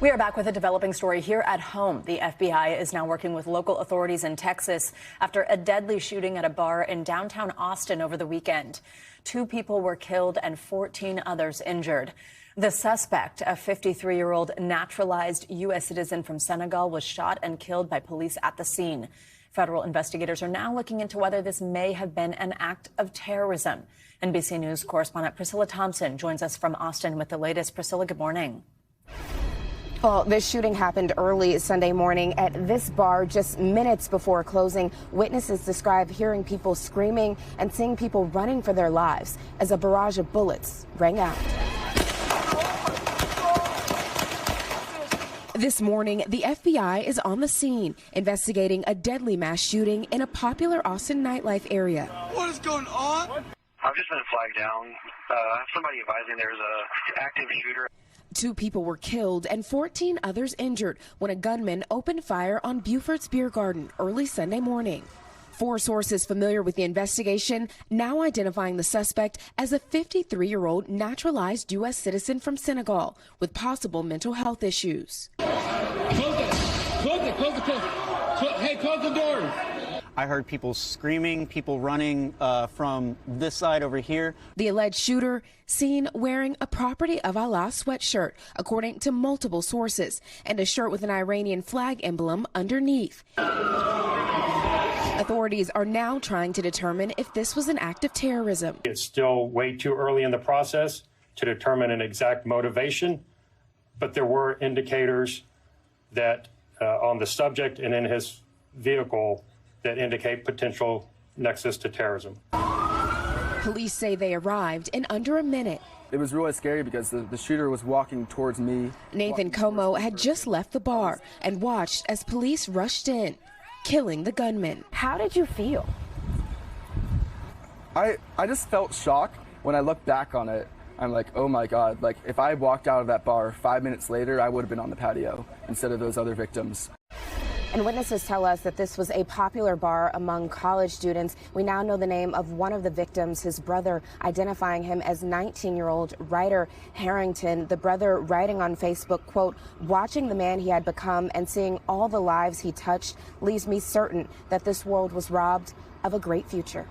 We are back with a developing story here at home. The FBI is now working with local authorities in Texas after a deadly shooting at a bar in downtown Austin over the weekend. 2 people were killed and 14 others injured. The suspect, a 53-year-old naturalized U.S. citizen from Senegal, was shot and killed by police at the scene. Federal investigators are now looking into whether this may have been an act of terrorism. NBC News correspondent Priscilla Thompson joins us from Austin with the latest. Priscilla, good morning. Well, this shooting happened early Sunday morning at this bar just minutes before closing. Witnesses describe hearing people screaming and seeing people running for their lives as a barrage of bullets rang out. This morning, the FBI is on the scene investigating a deadly mass shooting in a popular Austin nightlife area. What is going on? I've just been flagged down. Somebody advising there's an active shooter. 2 people were killed and 14 others injured when a gunman opened fire on Buford's Beer Garden early Sunday morning. 4 sources familiar with the investigation now identifying the suspect as a 53-year-old naturalized U.S. citizen from Senegal with possible mental health issues. Close it. Close it. Close it. Hey, close the door. I heard people screaming, people running from this side over here. The alleged shooter seen wearing a Property of Allah sweatshirt, according to multiple sources, and a shirt with an Iranian flag emblem underneath. Authorities are now trying to determine if this was an act of terrorism. It's still way too early in the process to determine an exact motivation, but there were indicators that on the subject and in his vehicle that indicate potential nexus to terrorism. Police say they arrived in under a minute. It was really scary because the shooter was walking towards me. Nathan Como had just left the bar and watched as police rushed in, killing the gunman. How did you feel? I just felt shock. When I look back on it, I'm like, oh my God, like if I walked out of that bar 5 minutes later, I would have been on the patio instead of those other victims. And witnesses tell us that this was a popular bar among college students. We now know the name of one of the victims, his brother, identifying him as 19-year-old Ryder Harrington. The brother writing on Facebook, quote, watching the man he had become and seeing all the lives he touched leaves me certain that this world was robbed of a great future.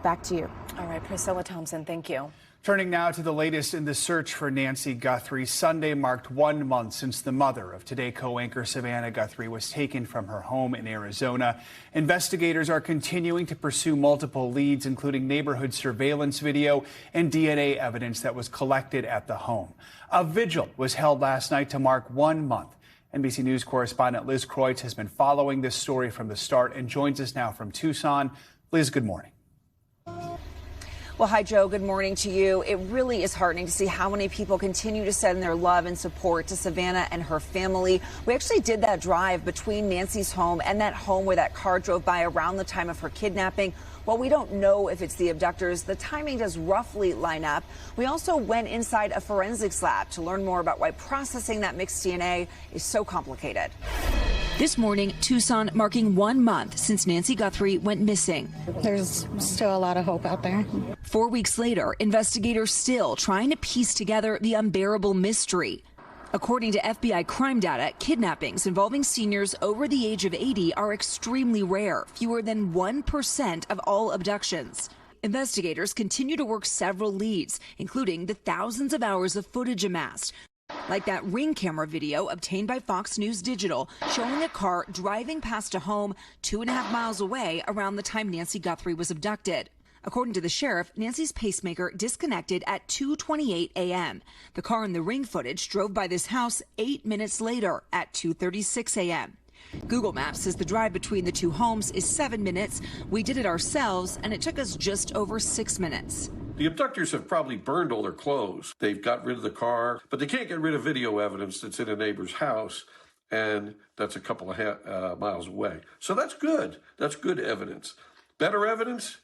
Back to you. All right, Priscilla Thompson, thank you. Turning now to the latest in the search for Nancy Guthrie. Sunday marked 1 month since the mother of Today co-anchor Savannah Guthrie was taken from her home in Arizona. Investigators are continuing to pursue multiple leads, including neighborhood surveillance video and DNA evidence that was collected at the home. A vigil was held last night to mark 1 month. NBC News correspondent Liz Kreutz has been following this story from the start and joins us now from Tucson. Liz, good morning. Well, hi, Joe. Good morning to you. It really is heartening to see how many people continue to send their love and support to Savannah and her family. We actually did that drive between Nancy's home and that home where that car drove by around the time of her kidnapping. While we don't know if it's the abductors, the timing does roughly line up. We also went inside a forensics lab to learn more about why processing that mixed DNA is so complicated. This morning, Tucson marking 1 month since Nancy Guthrie went missing. There's still a lot of hope out there. 4 weeks later, investigators still trying to piece together the unbearable mystery. According to FBI crime data, kidnappings involving seniors over the age of 80 are extremely rare, fewer than 1% of all abductions. Investigators continue to work several leads, including the thousands of hours of footage amassed, like that Ring camera video obtained by Fox News Digital showing a car driving past a home 2.5 miles away around the time Nancy Guthrie was abducted. According to the sheriff, Nancy's pacemaker disconnected at 2:28 a.m. The car in the Ring footage drove by this house 8 minutes later at 2:36 a.m. Google Maps says the drive between the two homes is 7 minutes. We did it ourselves, and it took us just over 6 minutes. The abductors have probably burned all their clothes. They've got rid of the car, but they can't get rid of video evidence that's in a neighbor's house, and that's a couple of miles away. So that's good. That's good evidence. Better evidence?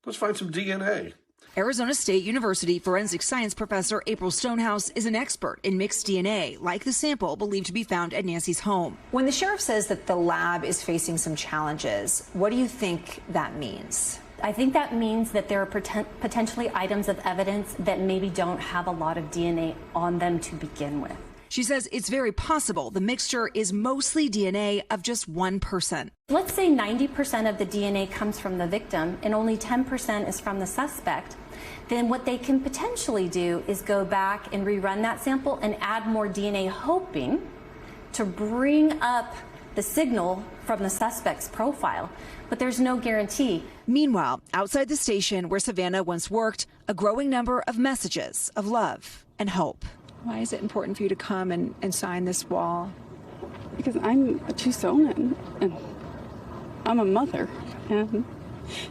Let's find some DNA. Arizona State University forensic science professor April Stonehouse is an expert in mixed DNA, like the sample believed to be found at Nancy's home. When the sheriff says that the lab is facing some challenges, what do you think that means? I think that means that there are potentially items of evidence that maybe don't have a lot of DNA on them to begin with. She says it's very possible the mixture is mostly DNA of just one person. Let's say 90% of the DNA comes from the victim and only 10% is from the suspect. then what they can potentially do is go back and rerun that sample and add more DNA, hoping to bring up the signal from the suspect's profile. But there's no guarantee. Meanwhile, outside the station where Savannah once worked, a growing number of messages of love and hope. Why is it important for you to come and sign this wall? Because I'm a Tucsonan and I'm a mother, and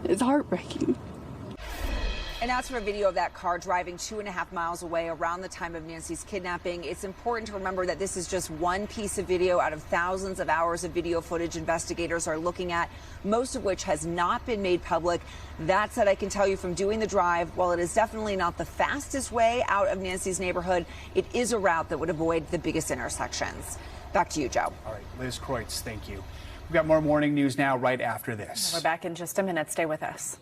it's heartbreaking. And as for a video of that car driving 2.5 miles away around the time of Nancy's kidnapping, it's important to remember that this is just one piece of video out of thousands of hours of video footage investigators are looking at, most of which has not been made public. That said, I can tell you from doing the drive, while it is definitely not the fastest way out of Nancy's neighborhood, it is a route that would avoid the biggest intersections. Back to you, Joe. All right, Liz Kreutz, thank you. We've got more morning news now right after this. We're back in just a minute. Stay with us.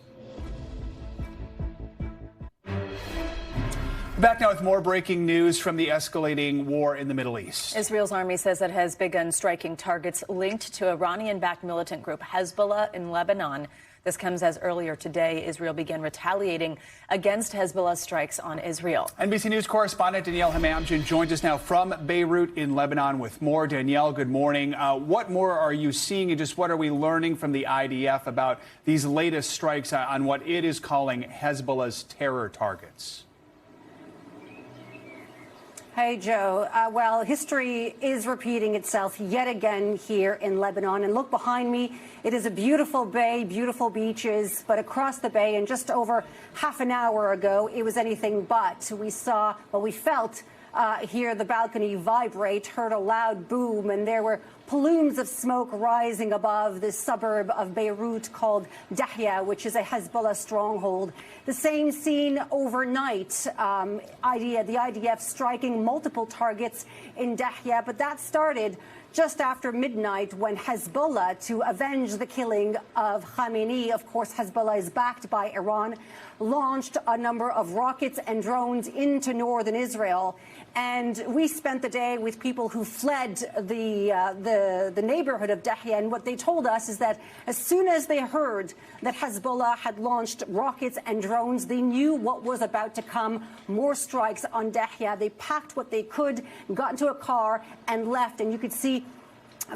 Back now with more breaking news from the escalating war in the Middle East. Israel's army says it has begun striking targets linked to Iranian-backed militant group Hezbollah in Lebanon. This comes as earlier today, Israel began retaliating against Hezbollah's strikes on Israel. NBC News correspondent Danielle Hamamdjian joins us now from Beirut in Lebanon with more. Danielle, good morning. What more are you seeing, and just what are we learning from the IDF about these latest strikes on what it is calling Hezbollah's terror targets? Hey, Joe. Well, history is repeating itself yet again here in Lebanon. And look behind me. It is a beautiful bay, beautiful beaches. But across the bay, and just over half an hour ago, it was anything but. We saw, well, we felt here the balcony vibrate, heard a loud boom, and there were plumes of smoke rising above this suburb of Beirut called Dahya, which is a Hezbollah stronghold. The same scene overnight, the IDF striking multiple targets in Dahya, but that started just after midnight when Hezbollah, to avenge the killing of Khamenei, of course Hezbollah is backed by Iran, launched a number of rockets and drones into northern Israel. And we spent the day with people who fled the neighborhood of Dahya, and what they told us is that as soon as they heard that Hezbollah had launched rockets and drones, they knew what was about to come, more strikes on Dahya. They packed what they could, got into a car and left, and you could see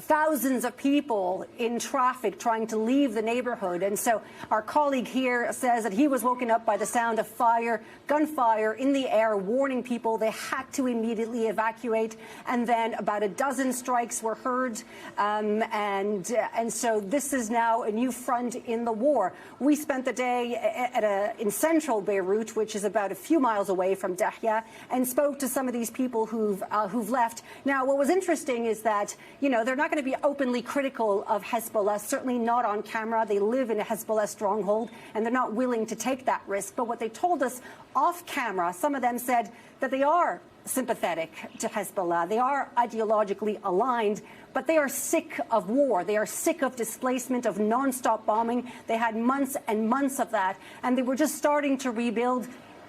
thousands of people in traffic trying to leave the neighborhood. And so our colleague here says that he was woken up by the sound of fire, gunfire in the air, warning people they had to immediately evacuate. And then about a dozen strikes were heard. And so this is now a new front in the war. We spent the day in central Beirut, which is about a few miles away from Dahya, and spoke to some of these people who've left. Now, what was interesting is that, you know, they're not going to be openly critical of Hezbollah, certainly not on camera. They live in a Hezbollah stronghold, and they're not willing to take that risk. But what they told us off camera, some of them said that they are sympathetic to Hezbollah. They are ideologically aligned, but they are sick of war. They are sick of displacement, of nonstop bombing. They had months and months of that, and they were just starting to rebuild,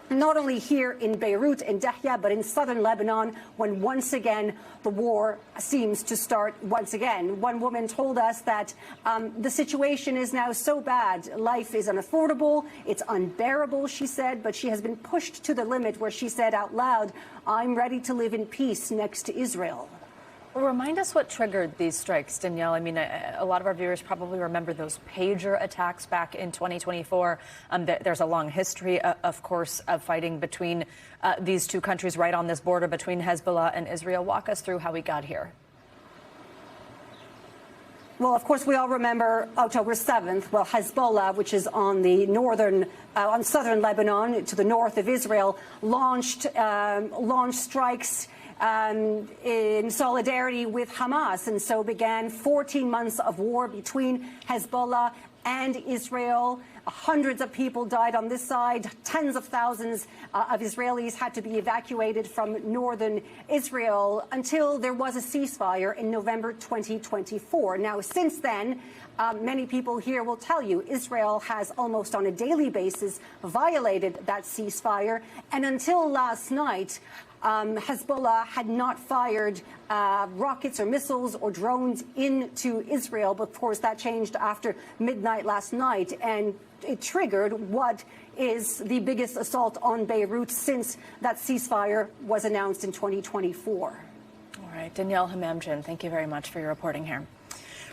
not only here in Beirut, in Dahya, but in southern Lebanon, when once again the war seems to start once again. One woman told us that the situation is now so bad, life is unaffordable, it's unbearable, she said, but she has been pushed to the limit where she said out loud, "I'm ready to live in peace next to Israel." Remind us what triggered these strikes, Danielle. I mean, a lot of our viewers probably remember those pager attacks back in 2024. There's a long history, of course, of fighting between these two countries right on this border between Hezbollah and Israel. Walk us through how we got here. Well, of course, we all remember October 7th. Well, Hezbollah, which is on the on southern Lebanon, to the north of Israel, launched strikes in solidarity with Hamas, and so began 14 months of war between Hezbollah and Israel. Hundreds of people died on this side. Tens of thousands of Israelis had to be evacuated from northern Israel until there was a ceasefire in November 2024. Now, since then, many people here will tell you Israel has almost on a daily basis violated that ceasefire. And until last night, Hezbollah had not fired rockets or missiles or drones into Israel. But of course, that changed after midnight last night, and it triggered what is the biggest assault on Beirut since that ceasefire was announced in 2024. All right, Danielle Hamamdjian, thank you very much for your reporting here.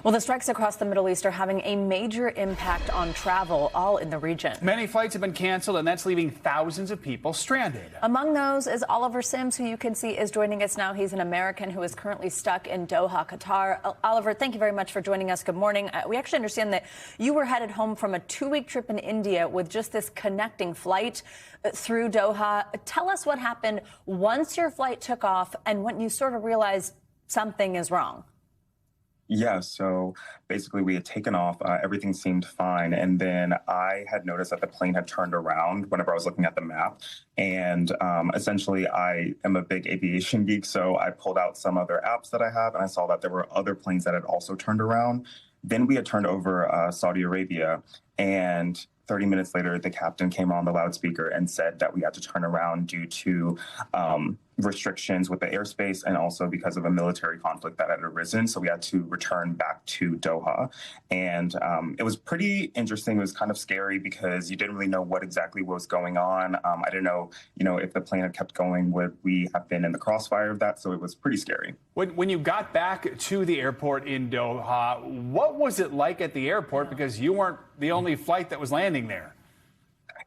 Well, the strikes across the Middle East are having a major impact on travel, all in the region. Many flights have been canceled, and that's leaving thousands of people stranded. Among those is Oliver Sims, who you can see is joining us now. He's an American who is currently stuck in Doha, Qatar. Oliver, thank you very much for joining us. Good morning. We actually understand that you were headed home from a 2-week trip in India with just this connecting flight through Doha. Tell us what happened once your flight took off and when you sort of realized something is wrong. Yeah, so basically we had taken off, everything seemed fine, and then I had noticed that the plane had turned around whenever I was looking at the map, and essentially I am a big aviation geek, so I pulled out some other apps that I have, and I saw that there were other planes that had also turned around. Then we had turned over Saudi Arabia, and 30 minutes later, the captain came on the loudspeaker and said that we had to turn around due to restrictions with the airspace and also because of a military conflict that had arisen. So we had to return back to Doha. And it was pretty interesting. It was kind of scary because you didn't really know what exactly was going on. I didn't know, if the plane had kept going, would we have been in the crossfire of that? So it was pretty scary. When you got back to the airport in Doha, what was it like at the airport? Because you weren't the only flight that was landing there.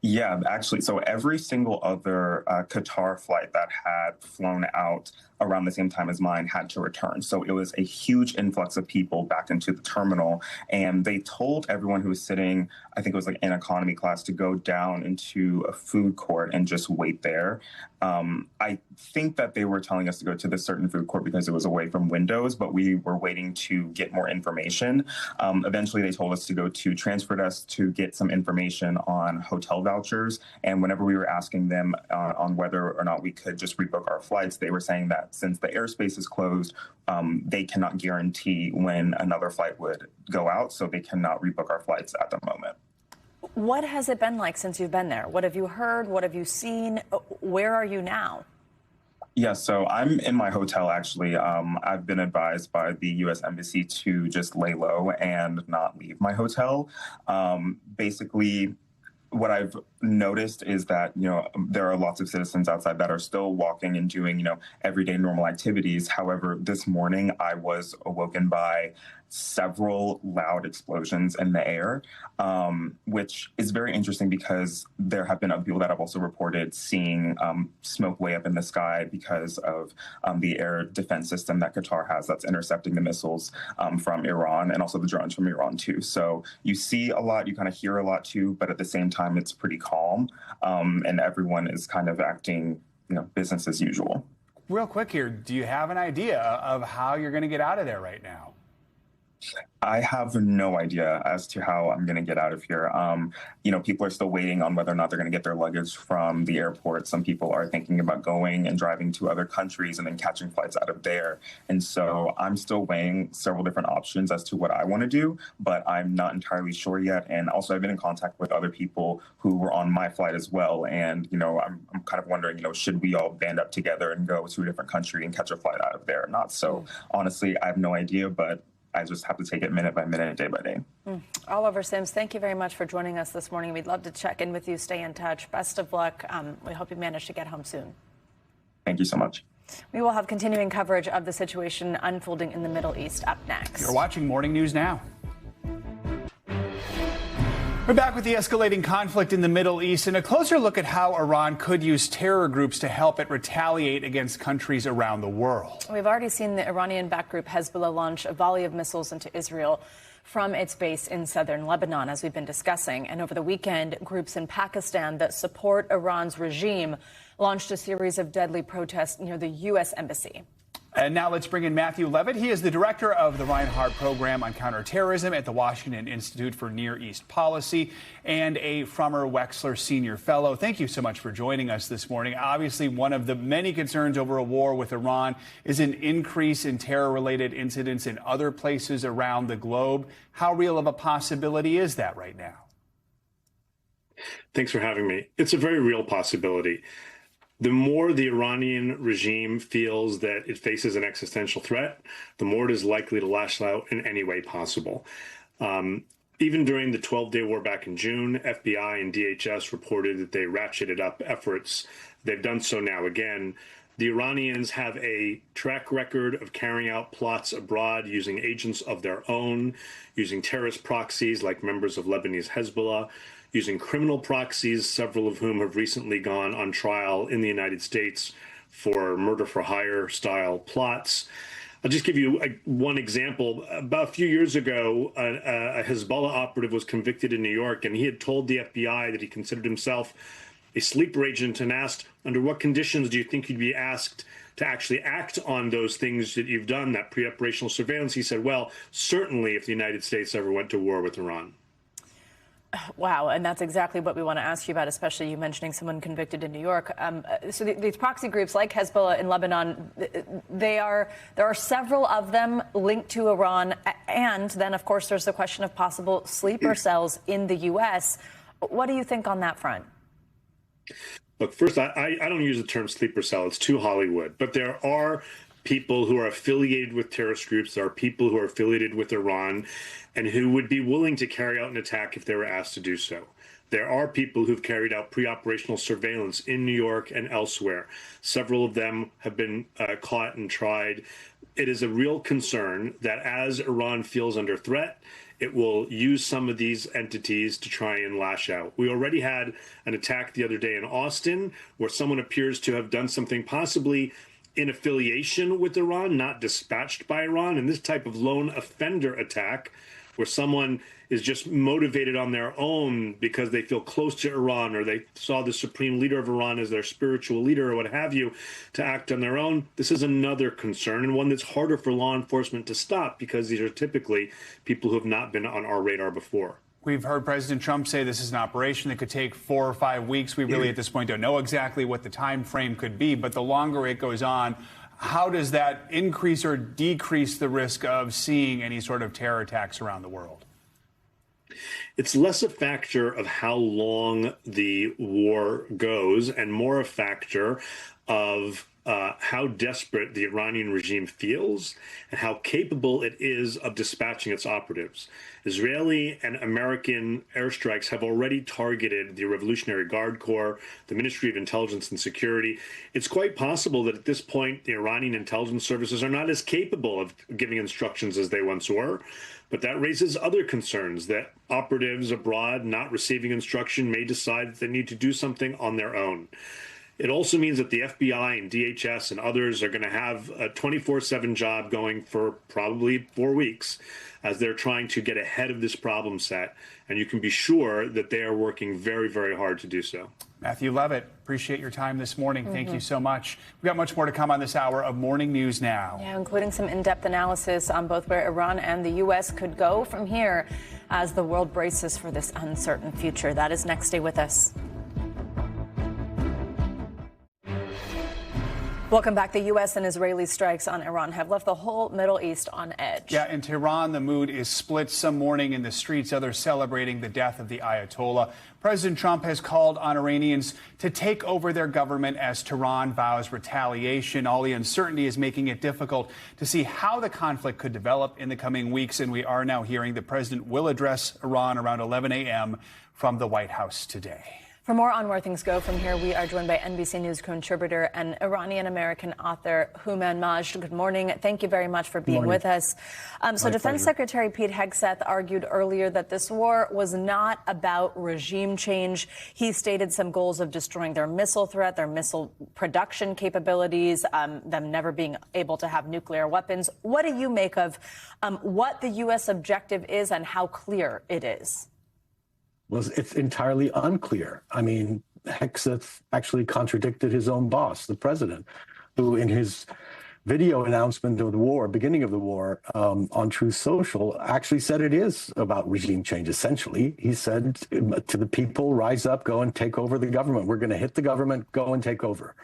Yeah, actually, so every single other Qatar flight that had flown out around the same time as mine had to return. So it was a huge influx of people back into the terminal. And they told everyone who was sitting, I think it was like in economy class, to go down into a food court and just wait there. I think that they were telling us to go to this certain food court because it was away from windows, but we were waiting to get more information. Eventually, they told us to go to transfer desk to get some information on hotel vouchers. And whenever we were asking them on whether or not we could just rebook our flights, they were saying that since the airspace is closed, they cannot guarantee when another flight would go out, so they cannot rebook our flights at the moment. What has it been like since you've been there? What have you heard? What have you seen? Where are you now? Yeah, so I'm in my hotel, actually. I've been advised by the U.S. Embassy to just lay low and not leave my hotel. Basically, what I've noticed is that, there are lots of citizens outside that are still walking and doing, everyday normal activities. However, this morning I was awoken by several loud explosions in the air, which is very interesting because there have been other people that have also reported seeing smoke way up in the sky because of the air defense system that Qatar has that's intercepting the missiles from Iran and also the drones from Iran too. So you see a lot, you kind of hear a lot too, but at the same time, it's pretty calm and everyone is kind of acting, business as usual. Real quick here, do you have an idea of how you're going to get out of there right now? I have no idea as to how I'm going to get out of here. People are still waiting on whether or not they're going to get their luggage from the airport. Some people are thinking about going and driving to other countries and then catching flights out of there. And so I'm still weighing several different options as to what I want to do, but I'm not entirely sure yet. And also I've been in contact with other people who were on my flight as well. And, I'm kind of wondering, should we all band up together and go to a different country and catch a flight out of there or not? So honestly, I have no idea, but I just have to take it minute by minute, day by day. Oliver Sims, thank you very much for joining us this morning. We'd love to check in with you, stay in touch. Best of luck. We hope you manage to get home soon. Thank you so much. We will have continuing coverage of the situation unfolding in the Middle East up next. You're watching Morning News Now. We're back with the escalating conflict in the Middle East and a closer look at how Iran could use terror groups to help it retaliate against countries around the world. We've already seen the Iranian-backed group Hezbollah launch a volley of missiles into Israel from its base in southern Lebanon, as we've been discussing. And over the weekend, groups in Pakistan that support Iran's regime launched a series of deadly protests near the U.S. Embassy. And now let's bring in Matthew Levitt. He is the director of the Reinhardt Program on Counterterrorism at the Washington Institute for Near East Policy and a Frommer Wexler Senior Fellow. Thank you so much for joining us this morning. Obviously, one of the many concerns over a war with Iran is an increase in terror-related incidents in other places around the globe. How real of a possibility is that right now? Thanks for having me. It's a very real possibility. The more the Iranian regime feels that it faces an existential threat, the more it is likely to lash out in any way possible. Even during the 12-day war back in June, FBI and DHS reported that they ratcheted up efforts. They've done so now again. The Iranians have a track record of carrying out plots abroad using agents of their own, using terrorist proxies like members of Lebanese Hezbollah, using criminal proxies, several of whom have recently gone on trial in the United States for murder-for-hire style plots. I'll just give you one example. About a few years ago, a Hezbollah operative was convicted in New York, and he had told the FBI that he considered himself a sleeper agent and asked, under what conditions do you think you'd be asked to actually act on those things that you've done, that pre-operational surveillance? He said, well, certainly if the United States ever went to war with Iran. Wow, and that's exactly what we want to ask you about, especially you mentioning someone convicted in New York. So these proxy groups like Hezbollah in Lebanon, there are several of them linked to Iran. And then, of course, there's the question of possible sleeper cells in the U.S. What do you think on that front? Look, first, I don't use the term sleeper cell. It's too Hollywood. But there are people who are affiliated with terrorist groups. There are people who are affiliated with Iran and who would be willing to carry out an attack if they were asked to do so. There are people who've carried out pre-operational surveillance in New York and elsewhere. Several of them have been caught and tried. It is a real concern that as Iran feels under threat, it will use some of these entities to try and lash out. We already had an attack the other day in Austin where someone appears to have done something possibly in affiliation with Iran, not dispatched by Iran. And this type of lone offender attack, where someone is just motivated on their own because they feel close to Iran or they saw the supreme leader of Iran as their spiritual leader or what have you, to act on their own, this is another concern, and one that's harder for law enforcement to stop because these are typically people who have not been on our radar before. We've heard President Trump say this is an operation that could take 4 or 5 weeks. We really, at this point, don't know exactly what the time frame could be. But the longer it goes on, how does that increase or decrease the risk of seeing any sort of terror attacks around the world? It's less a factor of how long the war goes and more a factor of how desperate the Iranian regime feels and how capable it is of dispatching its operatives. Israeli and American airstrikes have already targeted the Revolutionary Guard Corps, the Ministry of Intelligence and Security. It's quite possible that at this point, the Iranian intelligence services are not as capable of giving instructions as they once were. But that raises other concerns that operatives abroad not receiving instruction may decide that they need to do something on their own. It also means that the FBI and DHS and others are going to have a 24/7 job going for probably 4 weeks as they're trying to get ahead of this problem set. And you can be sure that they are working very, very hard to do so. Matthew Levitt, appreciate your time this morning. Thank you so much. We've got much more to come on this hour of Morning News Now. Yeah, including some in-depth analysis on both where Iran and the U.S. could go from here as the world braces for this uncertain future. That is next. Stay with us. Welcome back. The U.S. and Israeli strikes on Iran have left the whole Middle East on edge. Yeah, in Tehran, the mood is split. Some mourning in the streets, others celebrating the death of the Ayatollah. President Trump has called on Iranians to take over their government as Tehran vows retaliation. All the uncertainty is making it difficult to see how the conflict could develop in the coming weeks. And we are now hearing the president will address Iran around 11 a.m. from the White House today. For more on where things go from here, we are joined by NBC News contributor and Iranian-American author Houman Majd. Good morning. Thank you very much for being with us. So Defense Secretary Pete Hegseth argued earlier that this war was not about regime change. He stated some goals of destroying their missile threat, their missile production capabilities, them never being able to have nuclear weapons. What do you make of what the U.S. objective is and how clear it is? Well, it's entirely unclear. I mean, Hegseth actually contradicted his own boss, the president, who in his video announcement of the war, beginning of the war, on Truth Social, actually said it is about regime change. Essentially, he said to the people, rise up, go and take over the government. We're going to hit the government, go and take over.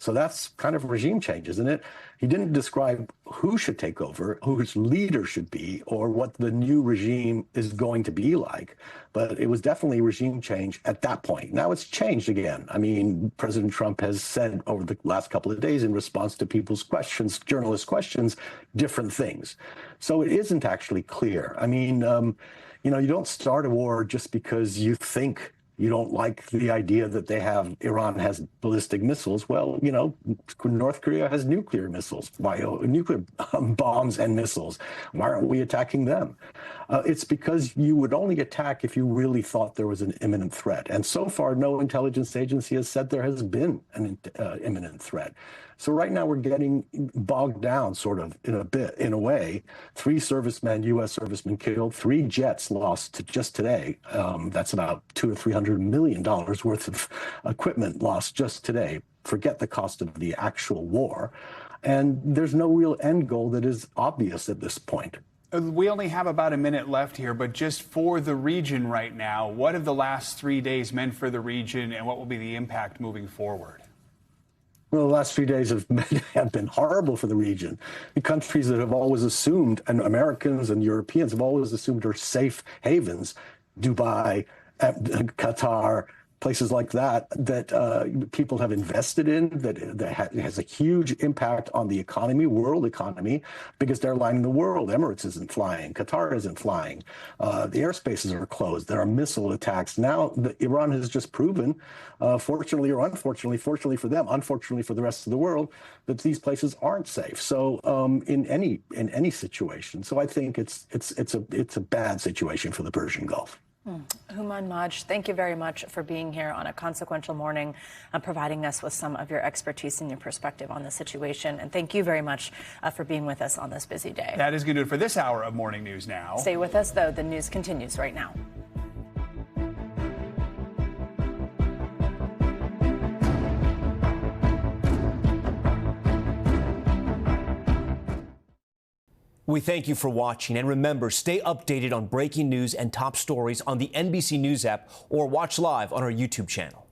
So that's kind of regime change, isn't it? He didn't describe who should take over, who his leader should be, or what the new regime is going to be like. But it was definitely regime change at that point. Now it's changed again. I mean, President Trump has said over the last couple of days in response to people's questions, journalists' questions, different things. So it isn't actually clear. I mean, you know, you don't start a war just because you think you don't like the idea that Iran has ballistic missiles. Well, you know, North Korea has nuclear missiles, nuclear bombs and missiles. Why aren't we attacking them? It's because you would only attack if you really thought there was an imminent threat. And so far, no intelligence agency has said there has been an imminent threat. So right now we're getting bogged down sort of in a way. 3 servicemen, U.S. servicemen killed, 3 jets lost just today. That's about $200 or $300 million worth of equipment lost just today. Forget the cost of the actual war. And there's no real end goal that is obvious at this point. We only have about a minute left here, but just for the region right now, what have the last 3 days meant for the region, and what will be the impact moving forward? Well, the last few days have been horrible for the region. The countries that have always assumed, and Americans and Europeans have always assumed are safe havens, Dubai, Qatar, places like that people have invested in, that has a huge impact on the economy, world economy. Biggest airline in the world, Emirates, isn't flying. Qatar isn't flying. The airspaces are closed. There are missile attacks. Now, Iran has just proven, fortunately or unfortunately, fortunately for them, unfortunately for the rest of the world, that these places aren't safe. So in any situation. So I think it's a bad situation for the Persian Gulf. Houman Maj, thank you very much for being here on a consequential morning and providing us with some of your expertise and your perspective on the situation. And thank you very much for being with us on this busy day. That is going to do it for this hour of Morning News Now. Stay with us, though. The news continues right now. We thank you for watching, and remember, stay updated on breaking news and top stories on the NBC News app or watch live on our YouTube channel.